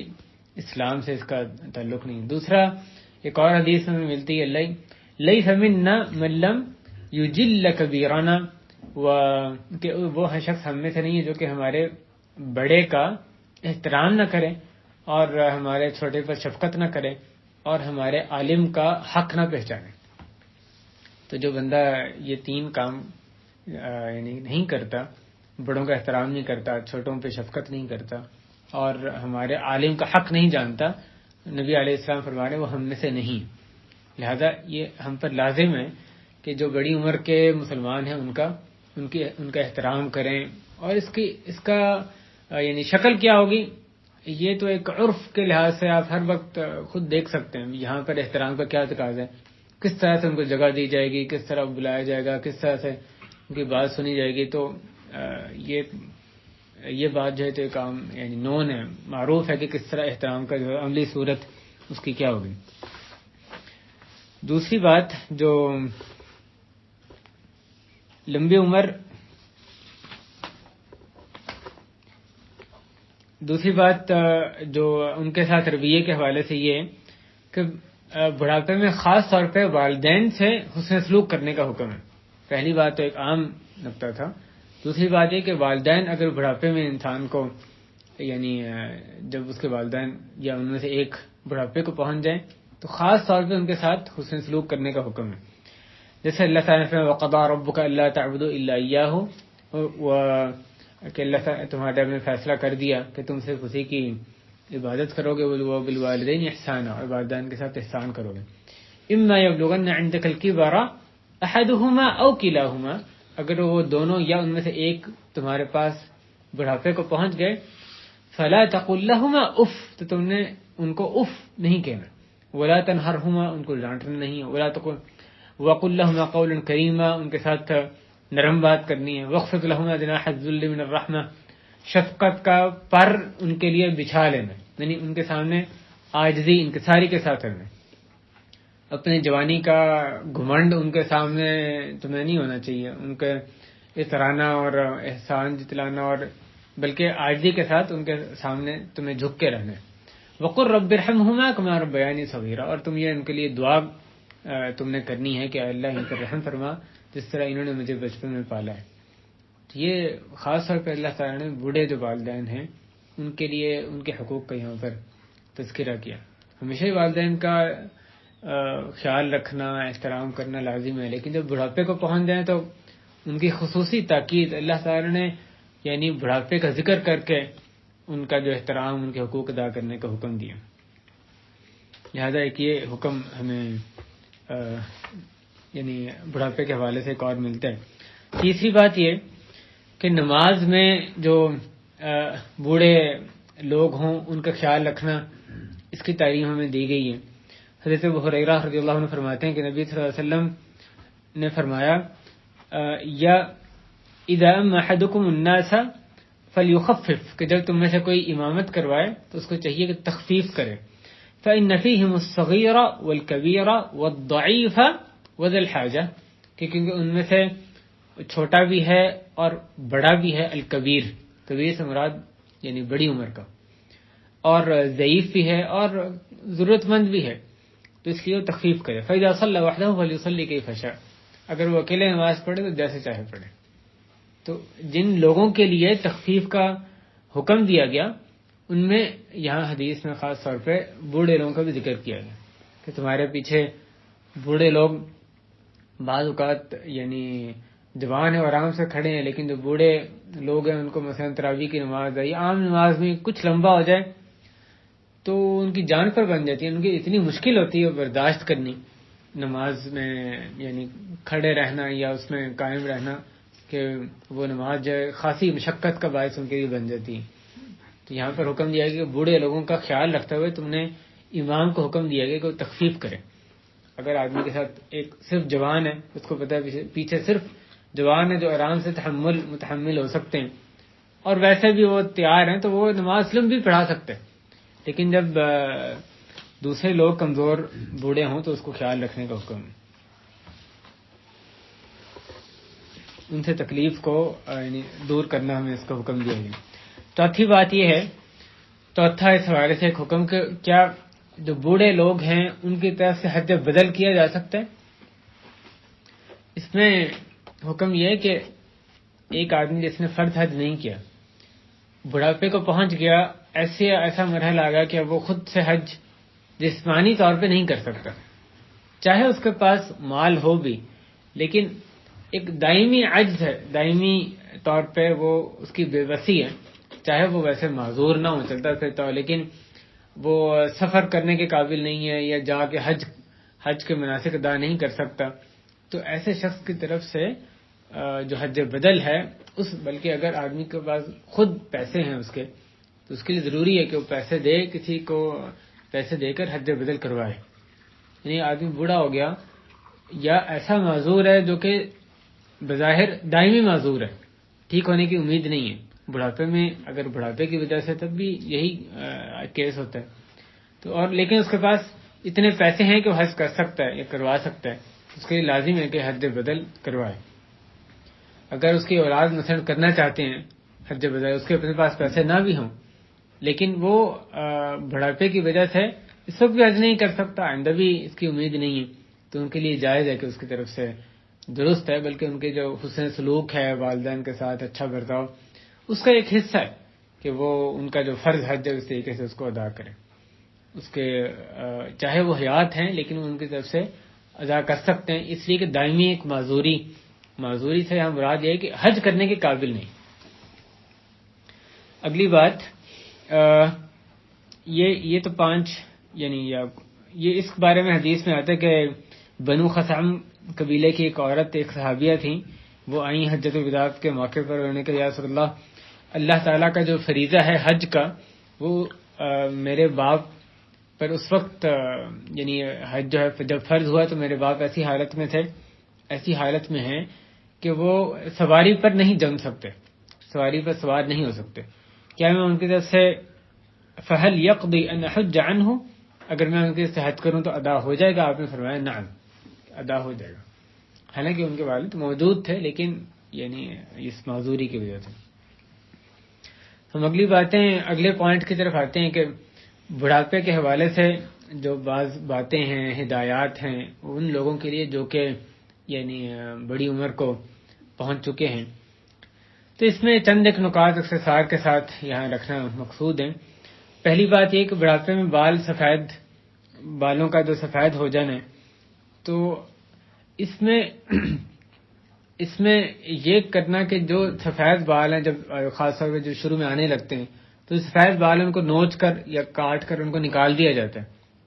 اسلام سے اس کا تعلق نہیں۔ دوسرا ایک اور حدیث میں ملتی ہے، لیس منا من لم یجل کبیرنا، کہ وہ شخص ہم میں سے نہیں ہے جو کہ ہمارے بڑے کا احترام نہ کرے اور ہمارے چھوٹے پر شفقت نہ کرے اور ہمارے عالم کا حق نہ پہچانے۔ تو جو بندہ یہ تین کام یعنی نہیں کرتا، بڑوں کا احترام نہیں کرتا، چھوٹوں پہ شفقت نہیں کرتا اور ہمارے عالم کا حق نہیں جانتا، نبی علیہ السلام فرما رہے وہ ہم میں سے نہیں۔ لہذا یہ ہم پر لازم ہے کہ جو بڑی عمر کے مسلمان ہیں ان کا احترام کریں۔ اور اس کا یعنی شکل کیا ہوگی، یہ تو ایک عرف کے لحاظ سے آپ ہر وقت خود دیکھ سکتے ہیں یہاں پر احترام کا کیا تقاضا ہے، کس طرح سے ان کو جگہ دی جائے گی، کس طرح بلایا جائے گا، کس طرح سے ان کی بات سنی جائے گی۔ تو یہ بات جو ہے تو ایک عام یعنی نون ہے، معروف ہے کہ کس طرح احترام کا جو ہے عملی صورت اس کی کیا ہوگی۔ دوسری بات جو لمبی عمر، دوسری بات جو ان کے ساتھ رویے کے حوالے سے یہ ہے کہ بڑھاپے میں خاص طور پہ والدین سے حسن سلوک کرنے کا حکم ہے۔ پہلی بات تو ایک عام نقطہ تھا۔ دوسری بات یہ کہ والدین اگر بڑھاپے میں انسان کو یعنی جب اس کے والدین یا ان میں سے ایک بڑھاپے کو پہنچ جائیں تو خاص طور پہ ان کے ساتھ حسن سلوک کرنے کا حکم ہے۔ جیسے اللہ تعالیٰ نے وَقَضَىٰ رَبُّكَ أَلَّا تَعْبُدُوا إِلَّا إِيَّاهُ، کہ اللہ تعالیٰ تمہارے رب نے فیصلہ کر دیا کہ تم صرف اسی کی عبادت کرو گے، وَبِالْوَالِدَيْنِ إِحْسَانًا، اور والدین کے ساتھ احسان کرو گے۔ إِمَّا يَبْلُغَنَّ عِندَكَ الْكِبَرَ أَحَدُهُمَا أَوْ كِلَاهُمَا، اگر وہ دونوں یا ان میں سے ایک تمہارے پاس بڑھاپے کو پہنچ گئے، فَلَا تَقُل لَّهُمَا اُف، تو تم نے ان کو اف نہیں کہنا، وَلَا تَنْهَرْهُمَا، ان کو ڈانٹنا نہیں ہے، وَلَا تَقُل وَقُل لَّهُمَا قَوْلًا كَرِيمًا، ان کے ساتھ نرم بات کرنی ہے، وَاخْفِضْ لَهُمَا جَنَاحَ الذُّلِّ مِنَ الرَّحْمَةِ، شفقت کا پر ان کے لیے بچھا لینا، یعنی ان کے سامنے عاجزی انکساری کے ساتھ کرنا۔ اپنی جوانی کا گھمنڈ ان کے سامنے تمہیں نہیں ہونا چاہیے، ان کے اطرانا اور احسان جتلانا، اور بلکہ عاجزی کے ساتھ ان کے سامنے تمہیں جھک کے رہنا ہے۔ وَقُلْ رَبِّ ارْحَمْهُمَا كَمَا رَبَّيَانِي صَغِيرًا، اور تم یہ ان کے لیے دعا تم نے کرنی ہے کہ اللہ ان پر رحم فرما جس طرح انہوں نے مجھے بچپن میں پالا ہے. تو یہ خاص طور پہ اللہ تعالیٰ نے بوڑھے جو والدین ہیں ان کے لیے ان کے حقوق کا یہاں پر تذکرہ کیا. ہمیشہ والدین کا خیال رکھنا احترام کرنا لازم ہے، لیکن جب بڑھاپے کو پہنچ جائیں تو ان کی خصوصی تاکید اللہ تعالیٰ نے یعنی بڑھاپے کا ذکر کر کے ان کا جو احترام ان کے حقوق ادا کرنے کا حکم دیا. لہذا ایک یہ حکم ہمیں یعنی بڑھاپے کے حوالے سے ایک اور ملتا ہے. تیسری بات یہ کہ نماز میں جو بوڑھے لوگ ہوں ان کا خیال رکھنا، اس کی تعلیم ہمیں دی گئی ہے. حضرت ابو ہریرہ رضی اللہ عنہ فرماتے ہیں کہ نبی صلی اللہ علیہ وسلم نے فرمایا یا اذا اما احدکم الناس فلیخفف، کہ جب تم میں سے کوئی امامت کروائے تو اس کو چاہیے کہ تخفیف کرے. فإن فيهم الصغير والكبير والضعيف وذا الحاجة، کیونکہ ان میں سے چھوٹا بھی ہے اور بڑا بھی ہے. الکبیر، کبیر سے مراد یعنی بڑی عمر کا، اور ضعیف بھی ہے اور ضرورت مند بھی ہے، تو اس لیے وہ تخفیف کرے. فإذا صلى وحده فليصلي كيف شاء، اگر وہ اکیلے نماز پڑھے تو جیسے چاہے پڑھے. تو جن لوگوں کے لیے تخفیف کا حکم دیا گیا ان میں یہاں حدیث میں خاص طور پہ بوڑھے لوگوں کا بھی ذکر کیا گیا کہ تمہارے پیچھے بوڑھے لوگ بعض اوقات یعنی جوان ہیں اور آرام سے کھڑے ہیں، لیکن جو بوڑھے لوگ ہیں ان کو مثلا تراویح کی نماز ہے یا عام نماز میں کچھ لمبا ہو جائے تو ان کی جان پر بن جاتی ہے. ان کی اتنی مشکل ہوتی ہے برداشت کرنی نماز میں، یعنی کھڑے رہنا یا اس میں قائم رہنا، کہ وہ نماز جو ہے خاصی مشقت کا باعث ان کے لیے بن جاتی ہے. تو یہاں پر حکم دیا گیا کہ بوڑھے لوگوں کا خیال رکھتے ہوئے تم نے امام کو حکم دیا گیا کہ وہ تخفیف کرے. اگر آدمی کے ساتھ ایک صرف جوان ہے، اس کو پتہ ہے پیچھے صرف جوان ہے جو آرام سے متحمل ہو سکتے ہیں اور ویسے بھی وہ تیار ہیں، تو وہ نماز لمبی پڑھا سکتے ہیں. لیکن جب دوسرے لوگ کمزور بوڑھے ہوں تو اس کو خیال رکھنے کا حکم ہے، ان سے تکلیف کو یعنی دور کرنا ہمیں اس کا حکم دیا گیا. چوتھی بات یہ ہے، چوتھا اس حوالے سے ایک حکم کہ کیا جو بوڑھے لوگ ہیں ان کی طرف سے حج بدل کیا جا سکتا ہے. اس میں حکم یہ ہے کہ ایک آدمی جس نے فرض حج نہیں کیا، بڑھاپے کو پہنچ گیا، ایسا مرحلہ آ گیا کہ وہ خود سے حج جسمانی طور پہ نہیں کر سکتا، چاہے اس کے پاس مال ہو بھی، لیکن ایک دائمی عجز ہے، دائمی طور پہ وہ اس کی بے بسی ہے. چاہے وہ ویسے معذور نہ ہو، چلتا پھرتا ہو، لیکن وہ سفر کرنے کے قابل نہیں ہے یا جا کے حج کے مناسک ادا نہیں کر سکتا. تو ایسے شخص کی طرف سے جو حج بدل ہے، بلکہ اگر آدمی کے پاس خود پیسے ہیں اس کے، تو اس کے لیے ضروری ہے کہ وہ پیسے دے، کسی کو پیسے دے کر حج بدل کروائے. یعنی آدمی بوڑھا ہو گیا یا ایسا معذور ہے جو کہ بظاہر دائمی معذور ہے، ٹھیک ہونے کی امید نہیں ہے. بڑھاپے میں اگر بڑھاپے کی وجہ سے تب بھی یہی کیس ہوتا ہے. تو اور لیکن اس کے پاس اتنے پیسے ہیں کہ وہ حج کر سکتا ہے یا کروا سکتا ہے، اس کے لیے لازم ہے کہ حج بدل کروائے. اگر اس کی اولاد مثلا کرنا چاہتے ہیں حج بدل، اس کے اپنے پاس پیسے نہ بھی ہوں، لیکن وہ بڑھاپے کی وجہ سے اس وقت بھی حج نہیں کر سکتا، آئندہ بھی اس کی امید نہیں ہے، تو ان کے لیے جائز ہے کہ اس کی طرف سے درست ہے، بلکہ ان کے جو حسن سلوک ہے والدین کے ساتھ اچھا برتاؤ، اس کا ایک حصہ ہے کہ وہ ان کا جو فرض حج ہے اس طریقے سے اس کو ادا کریں. اس کے چاہے وہ حیات ہیں لیکن ان کی طرف سے ادا کر سکتے ہیں، اس لیے کہ دائمی ایک معذوری سے ہم مراد یہ ہے کہ حج کرنے کے قابل نہیں. اگلی بات یہ تو 5 یعنی یہ اس بارے میں حدیث میں آتا ہے کہ بنو خثعم قبیلے کی ایک عورت، ایک صحابیہ تھیں، وہ آئیں حجۃ الوداع کے موقع پر، انہوں نے کہا یا رسول اللہ تعالیٰ کا جو فریضہ ہے حج کا، وہ میرے باپ پر اس وقت یعنی حج جو ہے جب فرض ہوا تو میرے باپ ایسی حالت میں ہیں کہ وہ سواری پر نہیں جم سکتے، سواری پر سوار نہیں ہو سکتے. کیا میں ان کی طرف سے فہل یقضی ان احج عنہ، اگر میں ان کی طرف سے حج کروں تو ادا ہو جائے گا؟ آپ نے فرمایا نعم، ادا ہو جائے گا. حالانکہ ان کے والد موجود تھے لیکن یعنی اس معذوری کی وجہ سے. ہم اگلی باتیں اگلے پوائنٹ کی طرف آتے ہیں کہ بڑھاپے کے حوالے سے جو بعض باتیں ہیں، ہدایات ہیں ان لوگوں کے لیے جو کہ یعنی بڑی عمر کو پہنچ چکے ہیں. تو اس میں چند ایک نکات اختصار کے ساتھ یہاں رکھنا مقصود ہیں. پہلی بات یہ کہ بڑھاپے میں بالوں کا جو سفید ہو جانا ہے، تو اس میں یہ کرنا کہ جو سفید بال ہیں، جب خاص طور پہ جو شروع میں آنے لگتے ہیں تو سفید بال ان کو نوچ کر یا کاٹ کر ان کو نکال دیا جاتا ہے.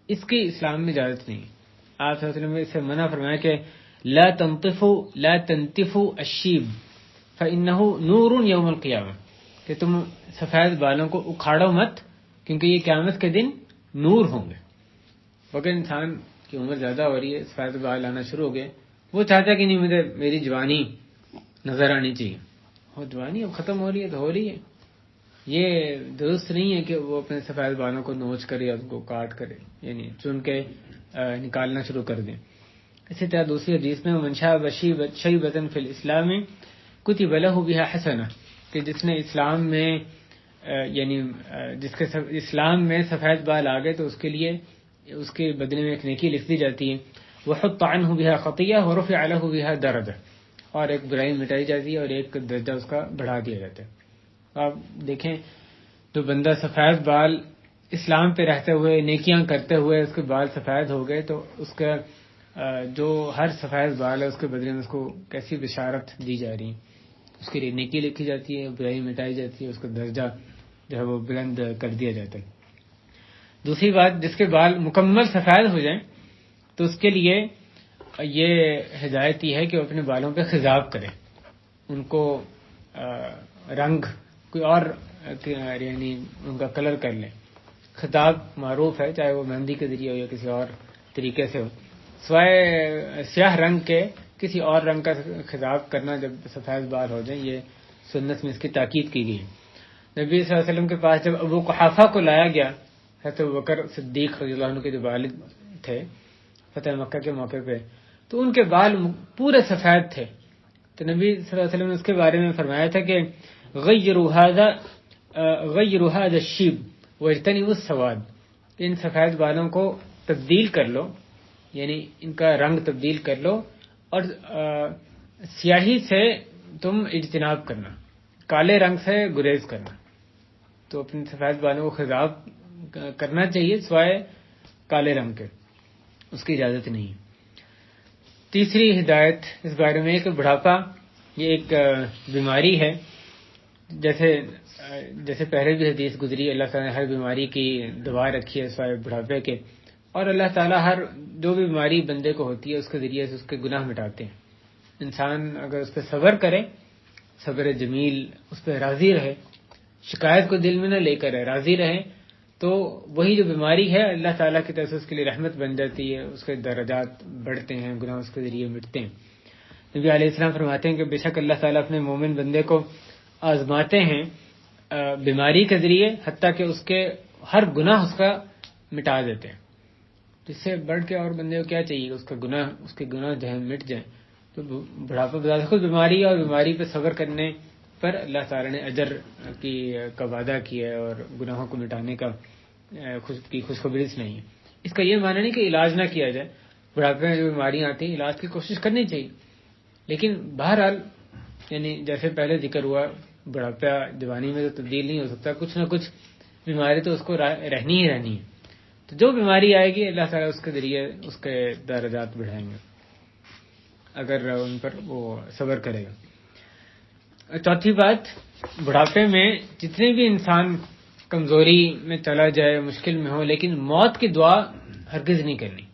اس کی اسلام میں اجازت نہیں. آپ صلی اللہ علیہ وسلم نے اس سے منع فرمایا کہ لا تنتفوا الشیب فإنه نور یوم القیامہ، کہ تم سفید بالوں کو اکھاڑو مت، کیونکہ یہ قیامت کے دن نور ہوں گے. اگر انسان کی عمر زیادہ ہو رہی ہے، سفید بال آنا شروع ہو گئے، وہ چاہتا ہے کہ نہیں مجھے میری جوانی نظر آنی چاہیے. اور جوانی اب ختم ہو رہی ہے تو ہو رہی ہے. یہ درست نہیں ہے کہ وہ اپنے سفید بالوں کو نوچ کرے یا ان کو کاٹ کرے، یعنی چن کے نکالنا شروع کر دیں. اسی طرح دوسری حدیث میں منشا شیبۃ فی الاسلام کتب لہ بہا حسنہ، کہ جس نے اسلام میں یعنی جس کے اسلام میں سفید بال آ گئے تو اس کے لیے اس کے بدلے میں ایک نیکی لکھ دی جاتی ہے. وحط عنہ بہا خطیہ ورفع لہ بہا درجہ، اور ایک برائی مٹائی جاتی ہے اور ایک درجہ اس کا بڑھا دیا جاتا ہے. آپ دیکھیں جو بندہ سفید بال اسلام پہ رہتے ہوئے نیکیاں کرتے ہوئے اس کے بال سفید ہو گئے، تو اس کا جو ہر سفید بال ہے اس کے بدلے میں اس کو کیسی بشارت دی جا رہی ہے. اس کے لیے نیکی لکھی جاتی ہے، برائی مٹائی جاتی ہے، اس کا درجہ جو ہے وہ بلند کر دیا جاتا ہے. دوسری بات، جس کے بال مکمل سفید ہو جائیں تو اس کے لیے یہ ہدایت یہ ہے کہ وہ اپنے بالوں پہ خضاب کرے، ان کو رنگ کوئی اور یعنی ان کا کلر کر لیں. خطاب معروف ہے، چاہے وہ مہندی کے ذریعے ہو یا کسی اور طریقے سے ہو، سوائے سیاہ رنگ کے کسی اور رنگ کا خطاب کرنا جب سفید بال ہو جائیں، یہ سنت میں اس کی تاکید کی گئی ہے. نبی صلی اللہ علیہ وسلم کے پاس جب ابو قحافہ کو لایا گیا، حضرت ابوبکر صدیق رضی اللہ عنہ کے جو والد تھے فتح مکہ کے موقع پہ، تو ان کے بال پورے سفید تھے. تو نبی صلی اللہ علیہ وسلم نے اس کے بارے میں فرمایا تھا کہ غیروا هذا الشیب واجتنبوا السواد، ان سفید بالوں کو تبدیل کر لو، یعنی ان کا رنگ تبدیل کر لو، اور سیاہی سے تم اجتناب کرنا، کالے رنگ سے گریز کرنا. تو اپنے سفید بالوں کو خضاب کرنا چاہیے سوائے کالے رنگ کے، اس کی اجازت نہیں. تیسری ہدایت اس بارے میں کہ بڑھاپا یہ ایک بیماری ہے. جیسے پہلے بھی حدیث گزری، اللہ تعالیٰ نے ہر بیماری کی دوا رکھی ہے سوائے بڑھاپے کے، اور اللہ تعالیٰ ہر جو بھی بیماری بندے کو ہوتی ہے اس کے ذریعے سے اس کے گناہ مٹاتے ہیں. انسان اگر اس پہ صبر کرے، صبر جمیل، اس پہ راضی رہے، شکایت کو دل میں نہ لے کر راضی رہے، تو وہی جو بیماری ہے اللہ تعالیٰ کی طرف سے اس کے لیے رحمت بن جاتی ہے، اس کے درجات بڑھتے ہیں، گناہ اس کے ذریعے مٹتے ہیں. نبی علیہ السلام فرماتے ہیں کہ بے شک اللہ تعالیٰ اپنے مومن بندے کو آزماتے ہیں بیماری کے ذریعے، حتیٰ کہ اس کے ہر گناہ اس کا مٹا دیتے ہیں. جس سے بڑھ کے اور بندے کو کیا چاہیے، اس کے گناہ جو ہے مٹ جائیں. تو بڑھاپا بذات خود بیماری ہے، اور بیماری پہ صبر کرنے پر اللہ تعالیٰ نے اجر کا وعدہ کیا ہے اور گناہوں کو مٹانے کا کی خوشخبری نہیں ہے. اس کا یہ معنی نہیں کہ علاج نہ کیا جائے، بڑھاپے میں جو بیماریاں آتی ہیں علاج کی کوشش کرنی چاہیے، لیکن بہرحال یعنی جیسے پہلے ذکر ہوا بڑھاپا جوانی میں تو تبدیل نہیں ہو سکتا، کچھ نہ کچھ بیماری تو اس کو رہنی ہی رہنی ہے. تو جو بیماری آئے گی اللہ تعالیٰ اس کے ذریعے اس کے درجات بڑھائیں گے اگر ان پر وہ صبر کرے گا. چوتھی بات، بڑھاپے میں جتنے بھی انسان کمزوری میں چلا جائے، مشکل میں ہو، لیکن موت کی دعا ہرگز نہیں کرنی.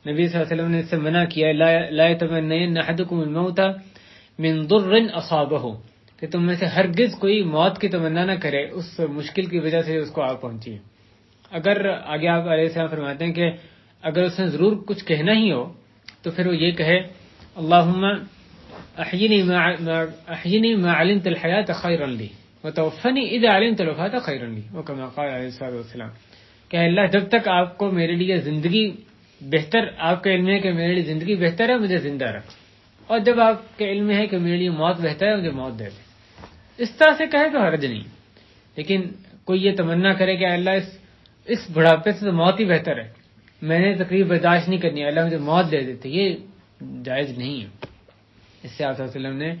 نبی صلی اللہ علیہ وسلم نے اس سے منع کیا، لا يتمنين احدكم الموت من ضر اصابه، کہ تم میں سے ہرگز کوئی موت کی تمنا نہ کرے اس مشکل کی وجہ سے اس کو آ پہنچی. اگر آگے آپ علیہ السلام فرماتے ہیں کہ اگر اس نے ضرور کچھ کہنا ہی ہو تو پھر وہ یہ کہے اللہم احیینی ما علمت الحیات خیرا لی وتوفنی اذا علمت الوفاة خیرا لی، وکما قال علیہ السلام کہ اللہ جب تک آپ کو میرے لیے زندگی بہتر، آپ کا علم ہے کہ میرے لیے زندگی بہتر ہے مجھے زندہ رکھ، اور جب آپ کے علم ہے کہ میرے لیے موت بہتر ہے مجھے موت دے دے. اس طرح سے کہے تو حرج نہیں. لیکن کوئی یہ تمنا کرے کہ اللہ اس بڑھاپے سے تو موت ہی بہتر ہے، میں نے تکلیف برداشت نہیں کرنی، اللہ مجھے موت دے دیتے، یہ جائز نہیں ہے. اس سے آپ صلی اللہ علیہ وسلم نے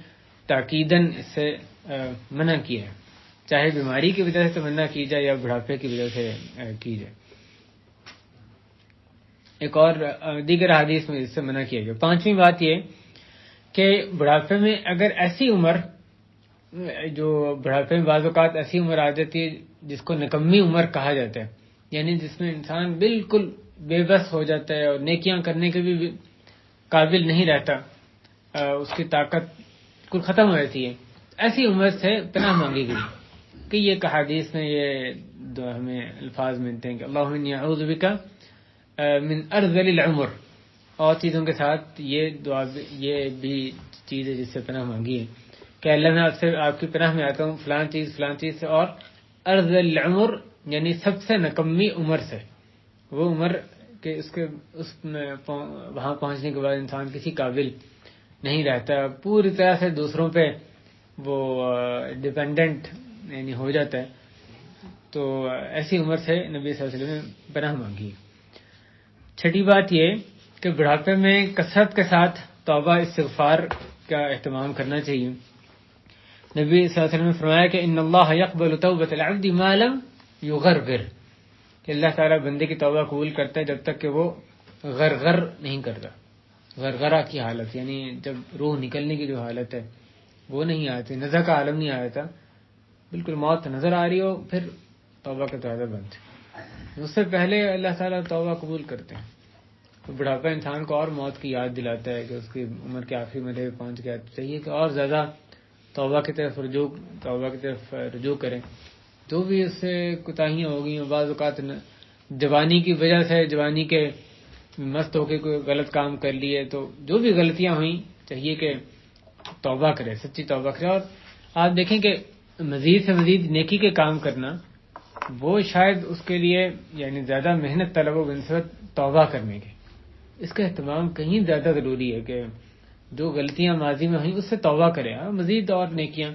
تاکیداً اس سے منع کیا ہے، چاہے بیماری کی وجہ سے تمنا کی جائے یا بڑھاپے کی وجہ سے کی جائے. ایک اور دیگر حدیث میں اس سے منع کیا گیا. پانچویں بات یہ کہ بڑھاپے میں اگر ایسی عمر، جو بڑھاپے میں بعض اوقات ایسی عمر آ جاتی ہے جس کو نکمی عمر کہا جاتا ہے، یعنی جس میں انسان بالکل بے بس ہو جاتا ہے اور نیکیاں کرنے کے بھی قابل نہیں رہتا، اس کی طاقت کل ختم ہو جاتی ہے، ایسی عمر سے پناہ مانگی گئی. کہ یہ حدیث میں یہ ہمیں الفاظ ملتے ہیں کہ اللہم انی اعوذ بک من ارذل العمر، اور چیزوں کے ساتھ یہ دعا یہ بھی چیز ہے جس سے پناہ مانگی ہے کہ اللہ میں آپ کی پناہ میں آتا ہوں فلان چیز سے، اور ارذل العمر یعنی سب سے نکمی عمر سے، وہ عمر کہ اس میں وہاں پہنچنے کے بعد انسان کسی قابل نہیں رہتا، پوری طرح سے دوسروں پہ وہ ڈیپینڈنٹ یعنی ہو جاتا ہے. تو ایسی عمر سے نبی صلی اللہ علیہ وسلم نے پناہ مانگی. چھٹی بات یہ کہ بڑھاپے میں کثرت کے ساتھ توبہ استغفار کا اہتمام کرنا چاہیے. نبی صلی اللہ علیہ وسلم نے فرمایا کہ ان اللہ یقبل توبۃ العبد ما لم یغرغر، کہ اللہ تعالیٰ بندے کی توبہ قبول کرتا ہے جب تک کہ وہ غرغر نہیں کرتا. غرغرہ کی حالت یعنی جب روح نکلنے کی جو حالت ہے وہ نہیں آتی، نزع کا عالم نہیں آیا تھا، بالکل موت نظر آ رہی ہو پھر توبہ کا دروازہ بند. اس سے پہلے اللہ تعالیٰ توبہ قبول کرتے ہیں. تو بڑھاپا انسان کو اور موت کی یاد دلاتا ہے کہ اس کی عمر کے آخری مرحلے پہ پہنچ گیا، چاہیے کہ اور زیادہ توبہ کی طرف رجوع کریں. جو بھی اس سے کوتاہیاں ہو گئی، بعض اوقات جوانی کی وجہ سے، جوانی کے مست ہو کے کوئی غلط کام کر لیے، تو جو بھی غلطیاں ہوئیں چاہیے کہ توبہ کرے، سچی توبہ کرے. اور آپ دیکھیں کہ مزید سے مزید نیکی کے کام کرنا وہ شاید اس کے لیے یعنی زیادہ محنت طلب و بنسبت توبہ کرنے کے، اس کا اہتمام کہیں زیادہ ضروری ہے کہ جو غلطیاں ماضی میں ہوئیں اس سے توبہ کرے، مزید اور نیکیاں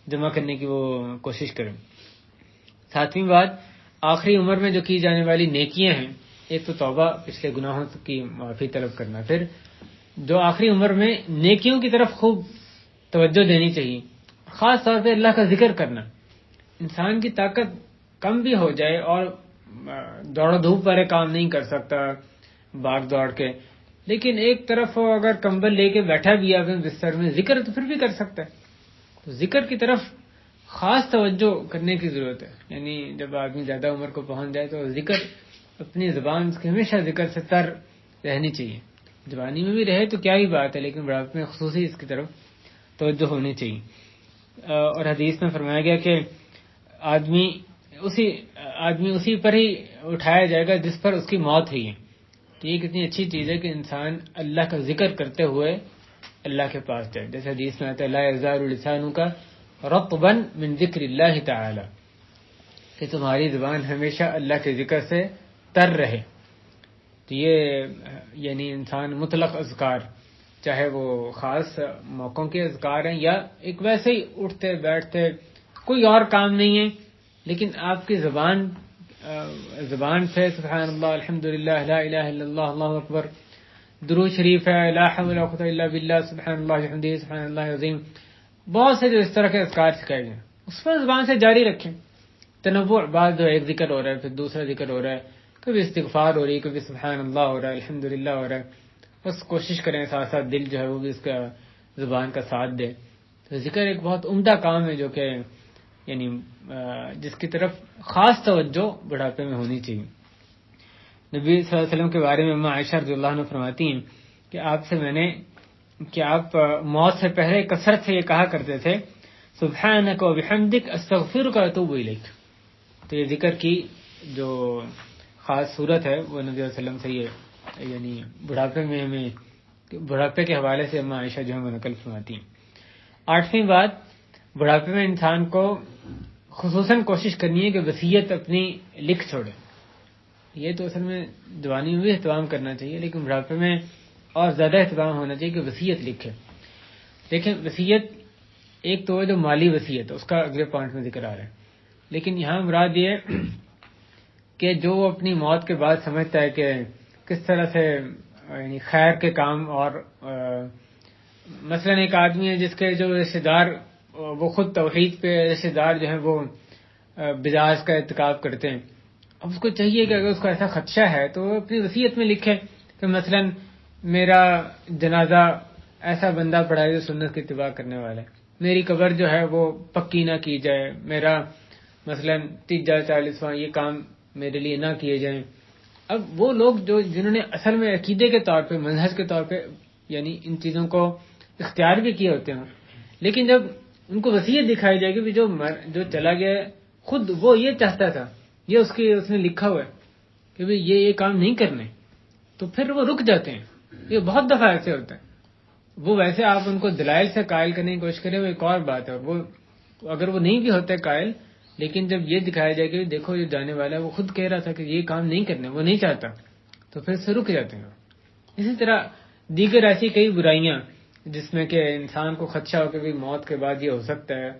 جمع کرنے کی وہ کوشش کریں. ساتویں بات، آخری عمر میں جو کی جانے والی نیکیاں ہیں، ایک تو توبہ، پچھلے گناہوں کی معافی طلب کرنا، پھر جو آخری عمر میں نیکیوں کی طرف خوب توجہ دینی چاہیے، خاص طور پہ اللہ کا ذکر کرنا. انسان کی طاقت کم بھی ہو جائے اور دوڑ دھوپ والے کام نہیں کر سکتا بھاگ دوڑ کے، لیکن ایک طرف اگر کمبل لے کے بیٹھا بھی ہے اپنے بستر میں، ذکر تو پھر بھی کر سکتا ہے. تو ذکر کی طرف خاص توجہ کرنے کی ضرورت ہے. یعنی جب آدمی زیادہ عمر کو پہنچ جائے تو ذکر اپنی زبان اس کی ہمیشہ ذکر سے تر رہنی چاہیے. جوانی میں بھی رہے تو کیا ہی بات ہے، لیکن بڑھاپے میں خصوصی اس کی طرف توجہ ہونی چاہیے. اور حدیث میں فرمایا گیا کہ آدمی اسی پر ہی اٹھایا جائے گا جس پر اس کی موت ہوئی ہے. تو یہ کتنی اچھی چیز ہے کہ انسان اللہ کا ذکر کرتے ہوئے اللہ کے پاس جائے. جیسے حدیث میں آتا ہے لا یزال لسانک رطبا من ذکر اللہ تعالی، کہ تمہاری زبان ہمیشہ اللہ کے ذکر سے تر رہے. تو یہ یعنی انسان مطلق اذکار، چاہے وہ خاص موقعوں کے اذکار ہیں یا ایک ویسے ہی اٹھتے بیٹھتے کوئی اور کام نہیں ہے، لیکن آپ کی زبان سے سبحان اللہ، الحمدللہ، لا الہ الا اللہ، اللہ اکبر، درود شریف ہے، لا حول ولا قوت الا باللہ، سبحان اللہ وبحمدہ، سبحان اللہ العظیم، بہت سے جو اس طرح کے اذکار سکھائے گئے اس پر زبان سے جاری رکھیں. تنوع، بعض جو ایک ذکر ہو رہا ہے پھر دوسرا ذکر ہو رہا ہے، کبھی استغفار ہو رہی ہے، کبھی سبحان اللہ ہو رہا ہے، الحمدللہ ہو رہا ہے. بس کوشش کریں ساتھ ساتھ دل جو ہے وہ بھی اس کا زبان کا ساتھ دے. تو ذکر ایک بہت عمدہ کام ہے جو کہ یعنی جس کی طرف خاص توجہ بڑھاپے میں ہونی چاہیے. نبی صلی اللہ علیہ وسلم کے بارے میں اماں عائشہ رضی اللہ عنہ فرماتی ہیں کہ آپ سے میں نے کہ آپ موت سے پہلے کثرت سے یہ کہا کرتے تھے سبحانک و بحمدک استغفرک و اتوب الیک. تو یہ ذکر کی جو خاص صورت ہے وہ نبی صلی اللہ علیہ وسلم سے یہ یعنی بڑھاپے کے حوالے سے اماں عائشہ جو ہے وہ نقل فرماتی ہیں. آٹھویں بات، بڑھاپے میں انسان کو خصوصاً کوشش کرنی ہے کہ وصیت اپنی لکھ چھوڑے. یہ تو اصل میں جوانی میں بھی اہتمام کرنا چاہیے، لیکن بڑھاپے میں اور زیادہ اہتمام ہونا چاہیے کہ وصیت لکھے. دیکھیں وصیت ایک تو جو مالی وصیت ہے اس کا اگلے پوائنٹ میں ذکر آ رہا ہے، لیکن یہاں مراد یہ کہ جو اپنی موت کے بعد سمجھتا ہے کہ کس طرح سے یعنی خیر کے کام، اور مثلاً ایک آدمی ہے جس کے جو رشتے دار وہ خود توحید پہ، رشتے دار جو ہیں وہ بدعات کا ارتکاب کرتے ہیں. اب اس کو چاہیے کہ اگر اس کو ایسا خدشہ ہے تو وہ اپنی وصیت میں لکھے کہ مثلاً میرا جنازہ ایسا بندہ پڑھا ہے جو سنت کی اتباع کرنے والا ہے، میری قبر جو ہے وہ پکی نہ کی جائے، میرا مثلاً 30 40واں یہ کام میرے لیے نہ کیے جائیں. اب وہ لوگ جنہوں نے اصل میں عقیدے کے طور پہ، منہج کے طور پہ یعنی ان چیزوں کو اختیار بھی کیے ہوتے ہیں، لیکن جب ان کو وصیت دکھائی جائے گی جو چلا گیا ہے خود وہ یہ چاہتا تھا، یہ اس نے لکھا ہوا ہے کہ بھئی یہ کام نہیں کرنے، تو پھر وہ رک جاتے ہیں. یہ بہت دفعہ ایسے ہوتا ہے. وہ ویسے آپ ان کو دلائل سے قائل کرنے کی کوشش کریں وہ ایک اور بات ہے، وہ اگر وہ نہیں بھی ہوتے قائل، لیکن جب یہ دکھایا جائے کہ دیکھو یہ جانے والا ہے، وہ خود کہہ رہا تھا کہ یہ کام نہیں کرنے، وہ نہیں چاہتا، تو پھر سے رک جاتے ہیں. اسی طرح دیگر ایسی کئی برائیاں جس میں کہ انسان کو خدشہ ہو کہ بھی موت کے بعد یہ ہو سکتا ہے،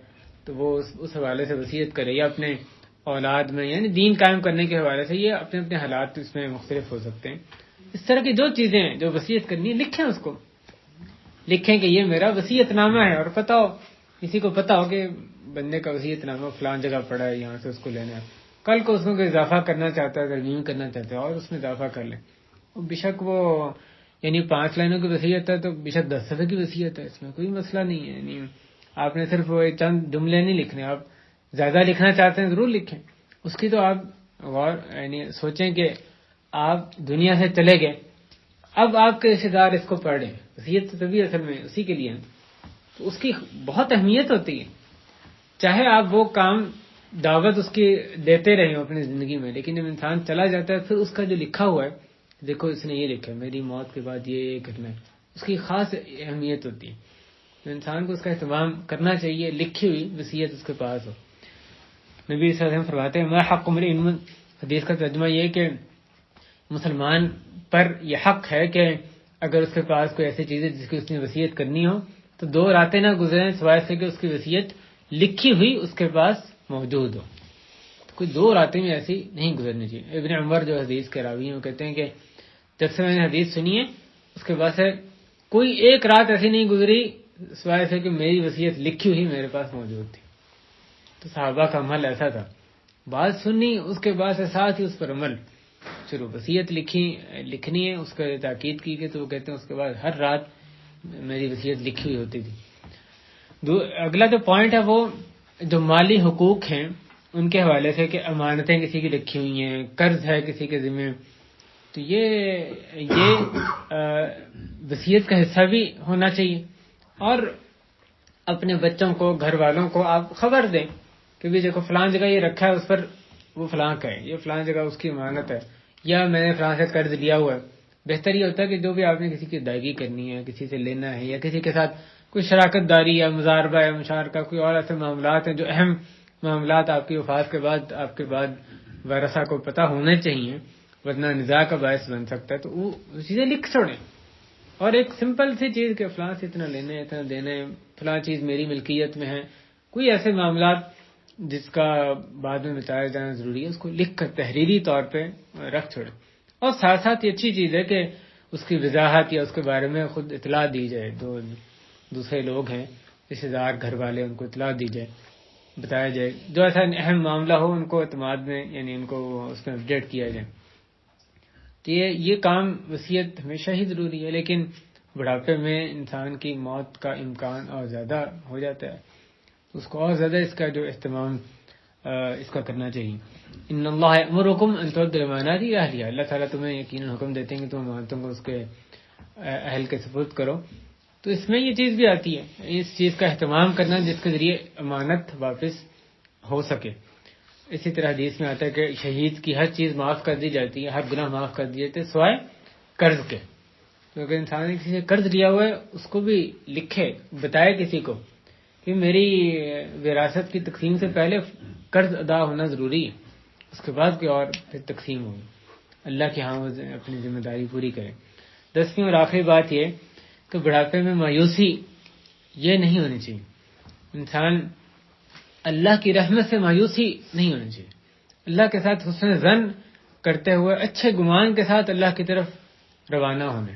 تو وہ اس حوالے سے وصیت کرے، یا اپنے اولاد میں یعنی دین قائم کرنے کے حوالے سے، یہ اپنے اپنے حالات اس میں مختلف ہو سکتے ہیں. اس طرح کی جو چیزیں ہیں جو وصیت کرنی ہے لکھیں، اس کو لکھیں کہ یہ میرا وصیت نامہ ہے، اور پتہ ہو کسی کو پتہ ہو کہ بندے کا وصیت نامہ فلان جگہ پڑا ہے، یہاں سے اس کو لینا ہے، کل کو اس میں کوئی اضافہ کرنا چاہتا ہے، ترمیم کرنا چاہتا ہے اور اس میں اضافہ کر لیں. بے شک وہ یعنی 5 لائنوں کی وصیت ہے تو بے شک 10 صفحے کی وصیت ہے، اس میں کوئی مسئلہ نہیں ہے. یعنی آپ نے صرف وہ چند جملے نہیں لکھنے، آپ زیادہ لکھنا چاہتے ہیں ضرور لکھیں. اس کی تو آپ غور یعنی سوچیں کہ آپ دنیا سے چلے گئے، اب آپ کے رشتے دار اس کو پڑھ رہے ہیں، وصیت تو تبھی اصل میں اسی کے لیے ہے، تو اس کی بہت اہمیت ہوتی ہے. چاہے آپ وہ کام دعوت اس کی دیتے رہے ہوں اپنی زندگی میں، لیکن جب انسان چلا جاتا ہے پھر اس کا جو لکھا ہوا ہے، دیکھو اس نے یہ لکھا ہے میری موت کے بعد یہ کرنا ہے، اس کی خاص اہمیت ہوتی ہے. تو انسان کو اس کا اہتمام کرنا چاہیے، لکھی ہوئی وصیت اس کے پاس ہو. نبی صلی اللہ علیہ وسلم فرماتے ہیں ما حق امرئ، حدیث کا ترجمہ یہ کہ مسلمان پر یہ حق ہے کہ اگر اس کے پاس کوئی ایسی چیز ہے جس کی اس نے وصیت کرنی ہو تو 2 راتیں نہ گزریں سوائے سے کہ اس کی وصیت لکھی ہوئی اس کے پاس موجود ہو. کوئی 2 راتیں بھی ایسی نہیں گزرنی چاہیے. ابن عمر جو حدیث کے راوی ہیں وہ کہتے ہیں کہ جب سے میں نے حدیث سنی ہے اس کے بعد سے کوئی ایک رات ایسی نہیں گزری سوائے سے کہ میری وصیت لکھی ہوئی میرے پاس موجود تھی. تو صحابہ کا عمل ایسا تھا، بات سنی اس کے بعد سے ساتھ ہی اس پر عمل شروع. وصیت لکھنی ہے، اس کا تاکید کی کہ تو وہ کہتے ہیں اس کے بعد ہر رات میری وصیت لکھی ہوئی ہوتی تھی. اگلا جو پوائنٹ ہے وہ جو مالی حقوق ہیں ان کے حوالے سے، کہ امانتیں کسی کی لکھی ہوئی ہیں، قرض ہے کسی کے ذمہ، تو یہ وصیت کا حصہ بھی ہونا چاہیے. اور اپنے بچوں کو، گھر والوں کو آپ خبر دیں کہ بھی دیکھو فلاں جگہ یہ رکھا ہے، اس پر وہ فلاں کا ہے، یہ فلاں جگہ اس کی امانت ہے، یا میں نے فلاں سے قرض لیا ہوا ہے. بہتر یہ ہوتا ہے کہ جو بھی آپ نے کسی کی ادائیگی کرنی ہے، کسی سے لینا ہے، یا کسی کے ساتھ کوئی شراکت داری یا مزاربہ یا مشارکہ، کوئی اور ایسے معاملات ہیں جو اہم معاملات آپ کی وفات کے بعد آپ کے بعد ورثہ کو پتہ ہونے چاہیے، ورنہ نزاع کا باعث بن سکتا ہے، تو وہ چیزیں لکھ چھوڑیں. اور ایک سمپل سی چیز کہ فلاں سے اتنا لینا ہے، اتنا دینا ہے، فلاں چیز میری ملکیت میں ہے، کوئی ایسے معاملات جس کا بعد میں بتایا جانا ضروری ہے، اس کو لکھ کر تحریری طور پہ رکھ چھوڑیں. اور ساتھ ساتھ یہ اچھی چیز ہے کہ اس کی وضاحت یا اس کے بارے میں خود اطلاع دی جائے، جو دوسرے لوگ ہیں رشتے دار گھر والے ان کو اطلاع دی جائے، بتایا جائے، جو ایسا اہم معاملہ ہو ان کو اعتماد میں یعنی ان کو اس میں اپڈیٹ کیا جائے. تو یہ کام وصیت ہمیشہ ہی ضروری ہے، لیکن بڑھاپے میں انسان کی موت کا امکان اور زیادہ ہو جاتا ہے، تو اس کو اور زیادہ اس کا جو اہتمام اس کا کرنا چاہیے. ان اللہ یأمرکم ان تؤدوا الامانات الی اہلہا، اللہ تعالیٰ تمہیں یقیناً حکم دیتے ہیں کہ تم امانتوں کو اس کے اہل کے سپرد کرو. تو اس میں یہ چیز بھی آتی ہے، اس چیز کا اہتمام کرنا جس کے ذریعے امانت واپس ہو سکے. اسی طرح حدیث میں آتا ہے کہ شہید کی ہر چیز معاف کر دی جاتی ہے، ہر گناہ معاف کر دیے جاتے ہیں سوائے قرض کے. تو اگر انسان نے کسی سے قرض لیا ہوا ہے اس کو بھی لکھے، بتائے کسی کو کہ میری وراثت کی تقسیم سے پہلے قرض ادا ہونا ضروری ہے، اس کے بعد کوئی اور پھر تقسیم ہوگی. اللہ کے ہاں اپنی ذمہ داری پوری کریں. 10ویں اور آخری بات یہ کہ بڑھاپے میں مایوسی یہ نہیں ہونی چاہیے. انسان اللہ کی رحمت سے مایوسی نہیں ہونی چاہیے. اللہ کے ساتھ حسن ظن کرتے ہوئے اچھے گمان کے ساتھ اللہ کی طرف روانہ ہونا.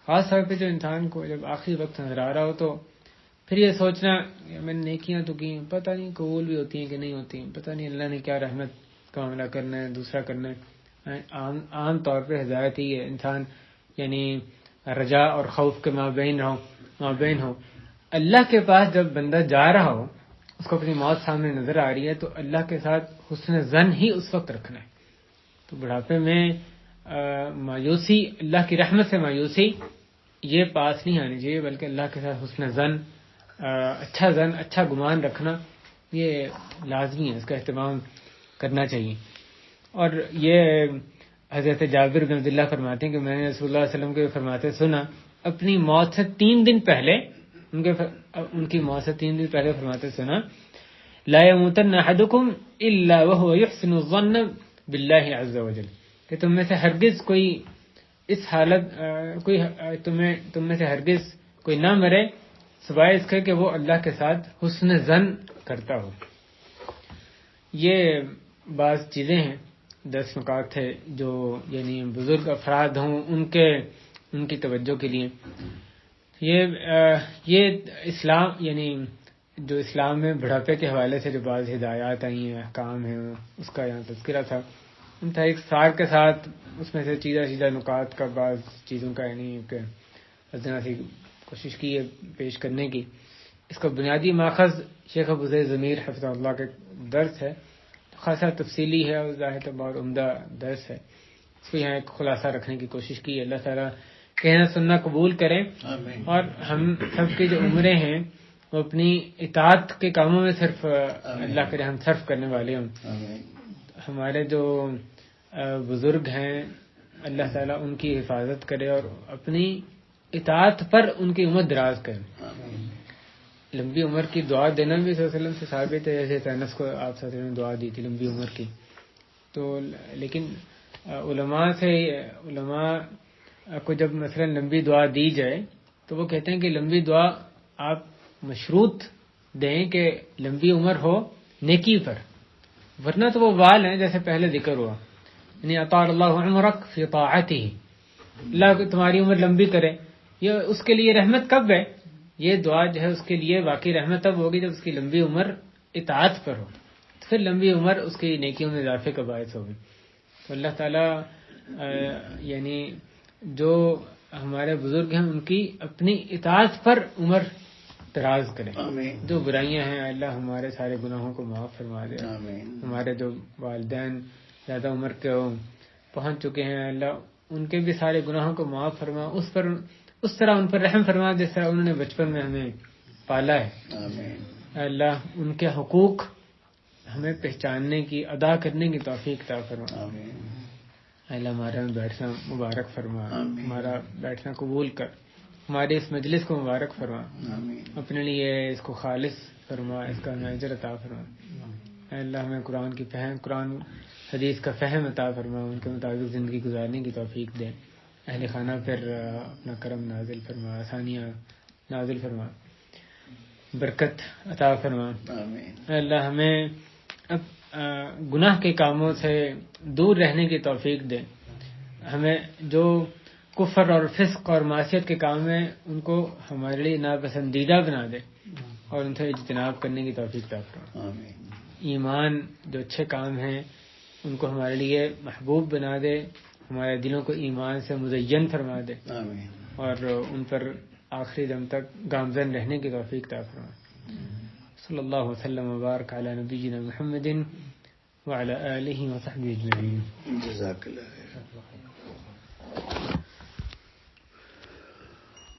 خاص طور پہ جو انسان کو جب آخری وقت نظر آ رہا ہو تو پھر یہ سوچنا میں نے نیکیاں تو کی، پتہ نہیں قبول بھی ہوتی ہیں کہ نہیں ہوتی ہیں، پتہ نہیں اللہ نے کیا رحمت کا معاملہ کرنا ہے، دوسرا کرنا ہے. عام طور پہ ہدایت ہی ہے انسان یعنی رجا اور خوف کے مابین ہو. اللہ کے پاس جب بندہ جا رہا ہو، اس کو اپنی موت سامنے نظر آ رہی ہے، تو اللہ کے ساتھ حسن ظن ہی اس وقت رکھنا ہے. تو بڑھاپے میں مایوسی، اللہ کی رحمت سے مایوسی یہ پاس نہیں آنی چاہیے، بلکہ اللہ کے ساتھ حسن ظن، اچھا گمان رکھنا یہ لازمی ہے، اس کا اہتمام کرنا چاہیے. اور یہ حضرت جابر بن عبداللہ فرماتے ہیں کہ میں نے رسول اللہ علیہ وسلم کے فرماتے سنا اپنی موت سے 3 دن پہلے، ان کی موت سے 3 دن پہلے فرماتے سنا، لا يموتن احدكم الا وهو يحسن الظن بالله عز وجل، کہ تم میں سے ہرگز کوئی اس حالت تم میں سے ہرگز کوئی نہ مرے سوائے اس کے کہ وہ اللہ کے ساتھ حسن ظن کرتا ہو. یہ بعض چیزیں ہیں، 10 نکات تھے جو یعنی بزرگ افراد ہوں ان کی توجہ کے لیے. یہ اسلام یعنی جو اسلام میں بڑھاپے کے حوالے سے جو بعض ہدایات آئی ہیں، احکام ہیں، اس کا یہاں تذکرہ تھا. ان تھا ایک سار کے ساتھ اس میں سے چیزہ نکات کا، بعض چیزوں کا یعنی کہ ادنا سی کوشش کی ہے پیش کرنے کی. اس کا بنیادی ماخذ شیخ ابو زید ضمیر حفظہ اللہ کے درس ہے، خاصا تفصیلی ہے اور ظاہر بہت عمدہ درس ہے. اس کو یہاں ایک خلاصہ رکھنے کی کوشش کی ہے. اللہ تعالیٰ کہنا سننا قبول کریں، اور ہم سب کی جو عمریں ہیں وہ اپنی اطاعت کے کاموں میں صرف اللہ کرے ہم صرف کرنے والے ہوں. ہمارے جو بزرگ ہیں اللہ تعالیٰ ان کی حفاظت کرے اور اپنی اطاعت پر ان کی عمر دراز کرے. لمبی عمر کی دعا دینا بھی صلی اللہ علیہ وسلم سے ثابت ہے، جیسے انس کو آپ صلی اللہ علیہ وسلم نے دعا دی تھی لمبی عمر کی. تو لیکن علماء کو جب مثلا لمبی دعا دی جائے تو وہ کہتے ہیں کہ لمبی دعا آپ مشروط دیں کہ لمبی عمر ہو نیکی پر، ورنہ تو وہ وال ہیں جیسے پہلے ذکر ہوا، یعنی اطال اللہ عمرک فی طاعتہ، اللہ تمہاری عمر لمبی کرے. یہ اس کے لیے رحمت کب ہے؟ یہ دعا جو ہے اس کے لیے واقعی رحمت تب ہوگی جب اس کی لمبی عمر اطاعت پر ہو، تو پھر لمبی عمر اس کی نیکیوں میں اضافے کا باعث ہوگی. تو اللہ تعالیٰ یعنی جو ہمارے بزرگ ہیں ان کی اپنی اطاعت پر عمر دراز کرے. جو برائیاں ہیں اللہ ہمارے سارے گناہوں کو معاف فرما دے. ہمارے جو والدین زیادہ عمر کے پہنچ چکے ہیں اللہ ان کے بھی سارے گناہوں کو معاف فرما، اس طرح ان پر رحم فرما جس طرح انہوں نے بچپن میں ہمیں پالا ہے. اللہ ان کے حقوق ہمیں پہچاننے کی، ادا کرنے کی توفیق عطا فرما. اللہ ہمارا بیٹھنا مبارک فرما، ہمارا بیٹھنا قبول کر، ہمارے اس مجلس کو مبارک فرما، اپنے لیے اس کو خالص فرما، اس کا ہمیں اجر عطا فرما. اللہ ہمیں قرآن کی فہم، قرآن حدیث کا فہم عطا فرما، ان کے مطابق زندگی گزارنے کی توفیق دے. اہل خانہ پر اپنا کرم نازل فرما، آسانیاں نازل فرما، برکت عطا فرما. اللہ ہمیں گناہ کے کاموں سے دور رہنے کی توفیق دے. ہمیں جو کفر اور فسق اور معصیت کے کام ہیں ان کو ہمارے لیے ناپسندیدہ بنا دے اور ان سے اجتناب کرنے کی توفیق عطا فرما. ایمان جو اچھے کام ہیں ان کو ہمارے لیے محبوب بنا دے، ہمارے دلوں کو ایمان سے مزین فرما دے اور ان پر آخری دم تک گامزن رہنے کی توفیق عطا فرما. صلی اللہ وسلم وبارک علی نبینا محمد وعلی آلہ وصحبہ اجمعین. جزاک اللہ خیر.